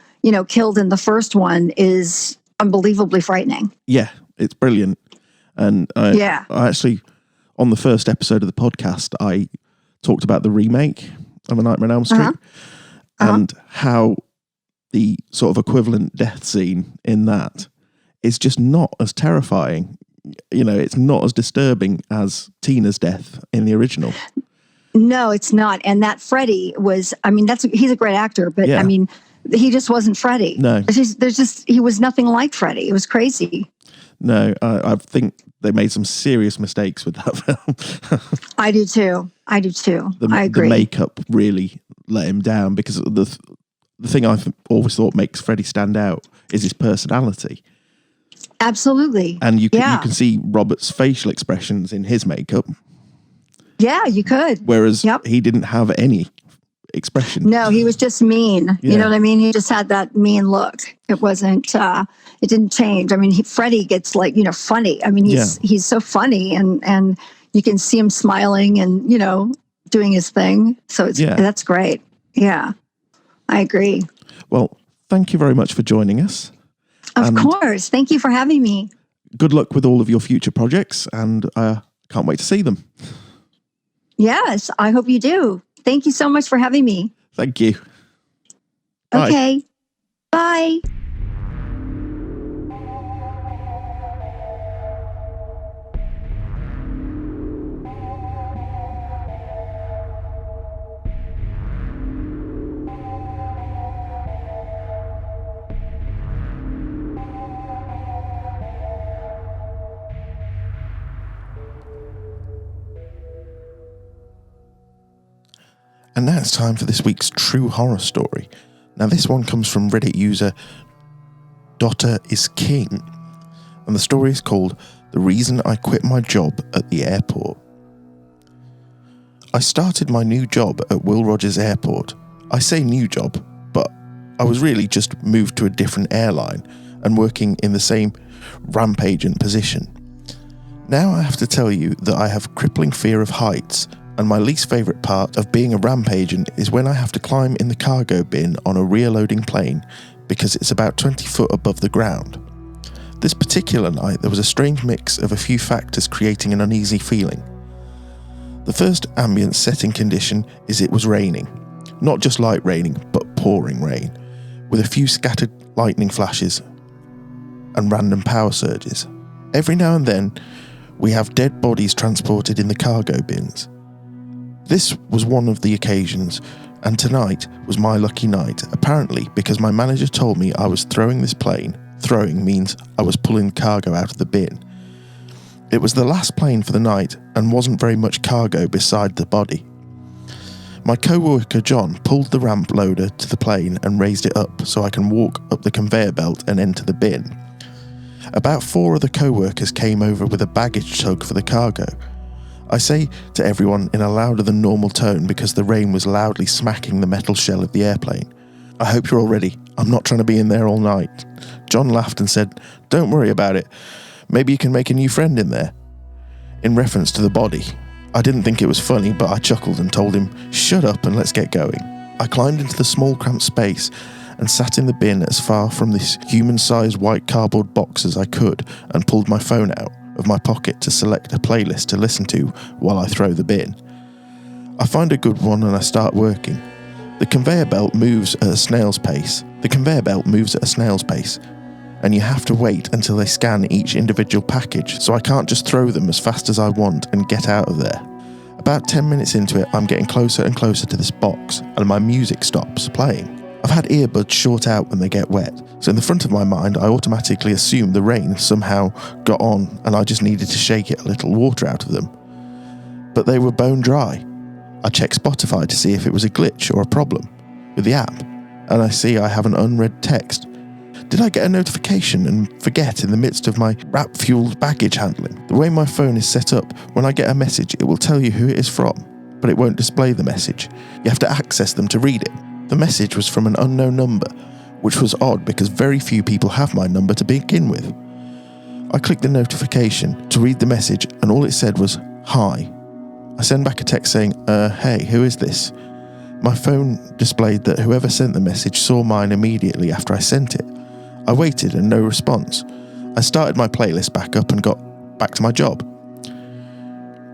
killed in the first one is unbelievably frightening. Yeah, it's brilliant. And I actually, on the first episode of the podcast, I talked about the remake of A Nightmare on Elm Street and how the sort of equivalent death scene in that is just not as terrifying. It's not as disturbing as Tina's death in the original. No, it's not. And that Freddy was, he's a great actor, but he just wasn't Freddy. No. He was nothing like Freddy. It was crazy. No, I think they made some serious mistakes with that film. I do too. I agree. The makeup really let him down because the thing I've always thought makes Freddy stand out is his personality. Absolutely. And you can see Robert's facial expressions in his makeup. Yeah, you could. Whereas he didn't have any expression. No, he was just mean. Yeah. You know what I mean? He just had that mean look. It wasn't, it didn't change. I mean, Freddy gets funny. I mean, he's so funny and you can see him smiling and, doing his thing. So that's great. Yeah, I agree. Well, thank you very much for joining us. Of course. Thank you for having me. Good luck with all of your future projects and can't wait to see them. Yes, I hope you do. Thank you so much for having me. Thank you. Bye. Okay. Bye. And now it's time for this week's true horror story. Now this one comes from Reddit user Dotter is King, and the story is called The Reason I Quit My Job at the Airport. I started my new job at Will Rogers Airport. I say new job, but I was really just moved to a different airline and working in the same ramp agent position. Now I have to tell you that I have crippling fear of heights, and my least favourite part of being a ramp agent is when I have to climb in the cargo bin on a rear-loading plane because it's about 20 foot above the ground. This particular night there was a strange mix of a few factors creating an uneasy feeling. The first ambient setting condition is it was raining. Not just light raining, but pouring rain, with a few scattered lightning flashes and random power surges. Every now and then we have dead bodies transported in the cargo bins. This was one of the occasions, and tonight was my lucky night, apparently because my manager told me I was throwing this plane. Throwing means I was pulling cargo out of the bin. It was the last plane for the night and wasn't very much cargo beside the body. My co-worker John pulled the ramp loader to the plane and raised it up so I can walk up the conveyor belt and enter the bin. About 4 other co-workers came over with a baggage tug for the cargo. I say to everyone in a louder than normal tone because the rain was loudly smacking the metal shell of the airplane. I hope you're all ready. I'm not trying to be in there all night. John laughed and said, "Don't worry about it. Maybe you can make a new friend in there." In reference to the body. I didn't think it was funny, but I chuckled and told him, "Shut up and let's get going." I climbed into the small cramped space and sat in the bin as far from this human-sized white cardboard box as I could and pulled my phone out of my pocket to select a playlist to listen to while I throw the bin. I find a good one and I start working. The conveyor belt moves at a snail's pace. And you have to wait until they scan each individual package, so I can't just throw them as fast as I want and get out of there. About 10 minutes into it, I'm getting closer and closer to this box, and my music stops playing. I've had earbuds short out when they get wet, so in the front of my mind I automatically assumed the rain somehow got on and I just needed to shake a little water out of them. But they were bone dry. I checked Spotify to see if it was a glitch or a problem with the app, and I see I have an unread text. Did I get a notification and forget in the midst of my rap-fueled baggage handling? The way my phone is set up, when I get a message it will tell you who it is from, but it won't display the message. You have to access them to read it. The message was from an unknown number, which was odd because very few people have my number to begin with. I clicked the notification to read the message and all it said was, "Hi." I send back a text saying, "Hey, who is this?" My phone displayed that whoever sent the message saw mine immediately after I sent it. I waited and no response. I started my playlist back up and got back to my job.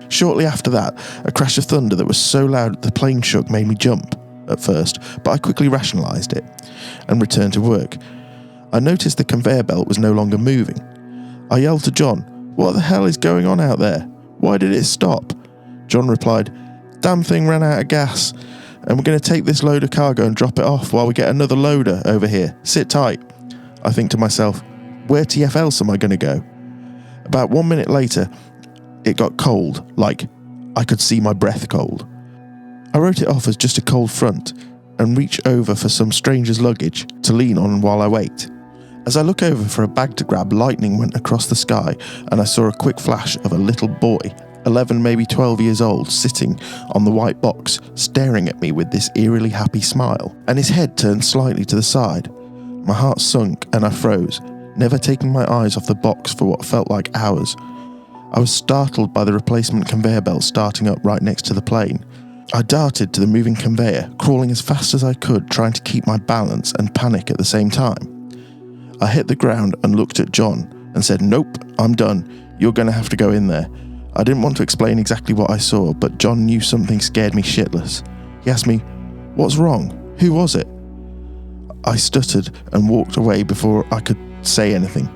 Shortly after that, a crash of thunder that was so loud the plane shook made me jump at first, but I quickly rationalised it and returned to work. I noticed the conveyor belt was no longer moving. I yelled to John, "What the hell is going on out there? Why did it stop?" John replied, "Damn thing ran out of gas, and we're going to take this load of cargo and drop it off while we get another loader over here. Sit tight." I think to myself, where TF else am I going to go? About 1 minute later, it got cold, like I could see my breath cold. I wrote it off as just a cold front and reach over for some stranger's luggage to lean on while I wait. As I look over for a bag to grab, lightning went across the sky and I saw a quick flash of a little boy, 11 maybe 12 years old, sitting on the white box, staring at me with this eerily happy smile, and his head turned slightly to the side. My heart sunk and I froze, never taking my eyes off the box for what felt like hours. I was startled by the replacement conveyor belt starting up right next to the plane. I darted to the moving conveyor, crawling as fast as I could, trying to keep my balance and panic at the same time. I hit the ground and looked at John and said, "Nope, I'm done. You're going to have to go in there. I didn't want to explain exactly what I saw, but John knew something scared me shitless. He asked me, "What's wrong? Who was it?" I stuttered and walked away before I could say anything.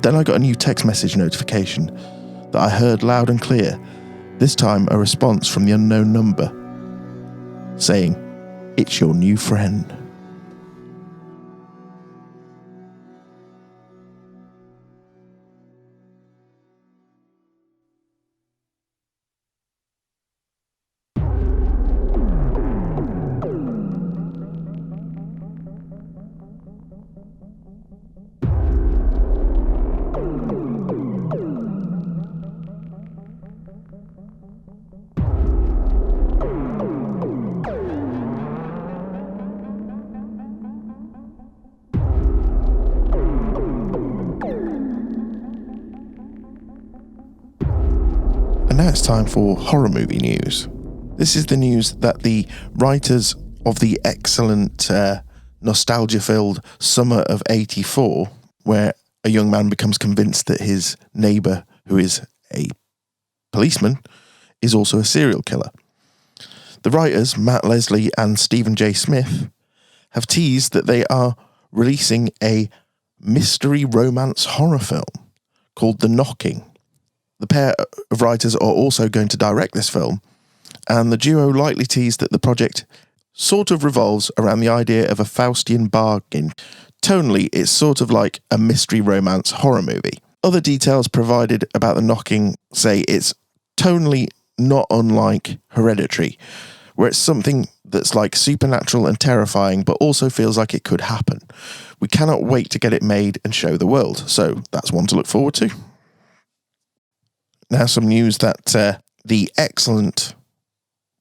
Then I got a new text message notification that I heard loud and clear, this time a response from the unknown number, saying, "It's your new friend." And now it's time for horror movie news. This is the news that the writers of the excellent nostalgia-filled Summer of '84, where a young man becomes convinced that his neighbour, who is a policeman, is also a serial killer. The writers, Matt Leslie and Stephen J. Smith, have teased that they are releasing a mystery romance horror film called The Knocking. The pair of writers are also going to direct this film, and the duo lightly teased that the project sort of revolves around the idea of a Faustian bargain. Tonally, it's sort of like a mystery romance horror movie. Other details provided about The Knocking say it's tonally not unlike Hereditary, where it's something that's like supernatural and terrifying, but also feels like it could happen. We cannot wait to get it made and show the world, so that's one to look forward to. Now some news that the excellent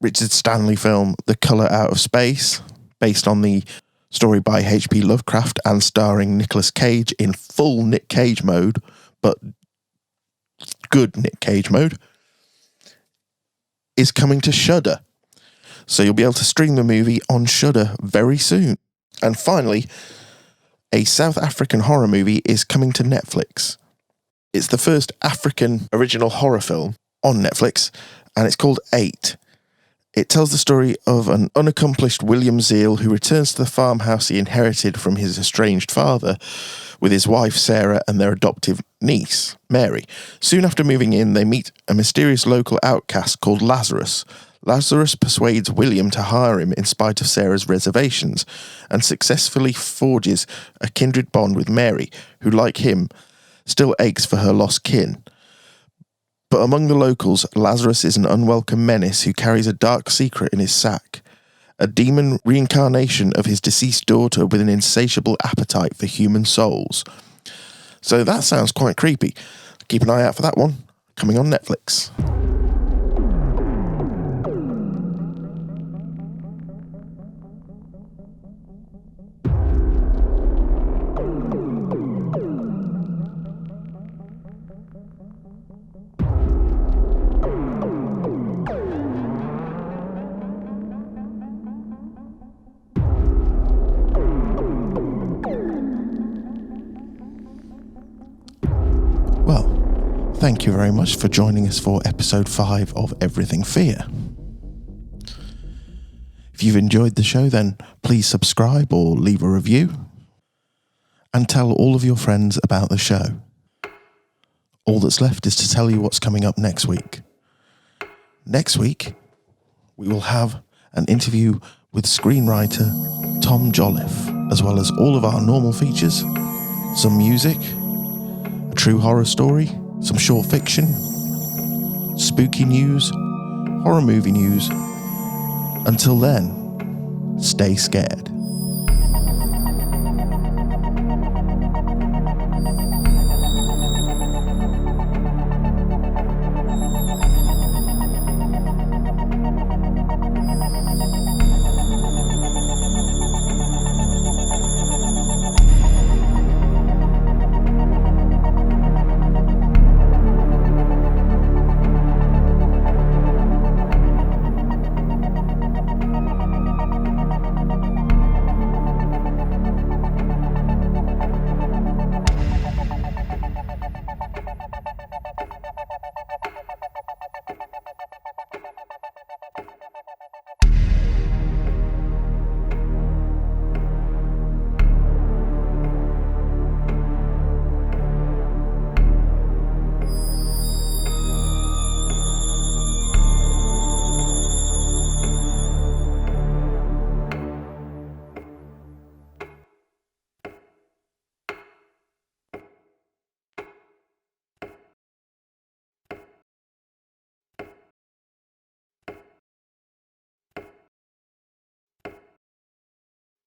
Richard Stanley film The Colour Out of Space, based on the story by H.P. Lovecraft and starring Nicolas Cage in full Nick Cage mode, but good Nick Cage mode, is coming to Shudder. So you'll be able to stream the movie on Shudder very soon. And finally, a South African horror movie is coming to Netflix. It's the first African original horror film on Netflix, and it's called 8. It tells the story of an unaccomplished William Zeal who returns to the farmhouse he inherited from his estranged father with his wife Sarah and their adoptive niece, Mary. Soon after moving in, they meet a mysterious local outcast called Lazarus. Lazarus persuades William to hire him in spite of Sarah's reservations, and successfully forges a kindred bond with Mary, who, like him, still aches for her lost kin. But among the locals, Lazarus is an unwelcome menace who carries a dark secret in his sack, a demon reincarnation of his deceased daughter with an insatiable appetite for human souls. So that sounds quite creepy. Keep an eye out for that one, coming on Netflix. Thank you very much for joining us for episode 5 of Everything Fear. If you've enjoyed the show, then please subscribe or leave a review and tell all of your friends about the show. All that's left is to tell you what's coming up next week. Next week, we will have an interview with screenwriter Tom Jolliffe, as well as all of our normal features, some music, a true horror story, some short fiction, spooky news, horror movie news. Until then, stay scared.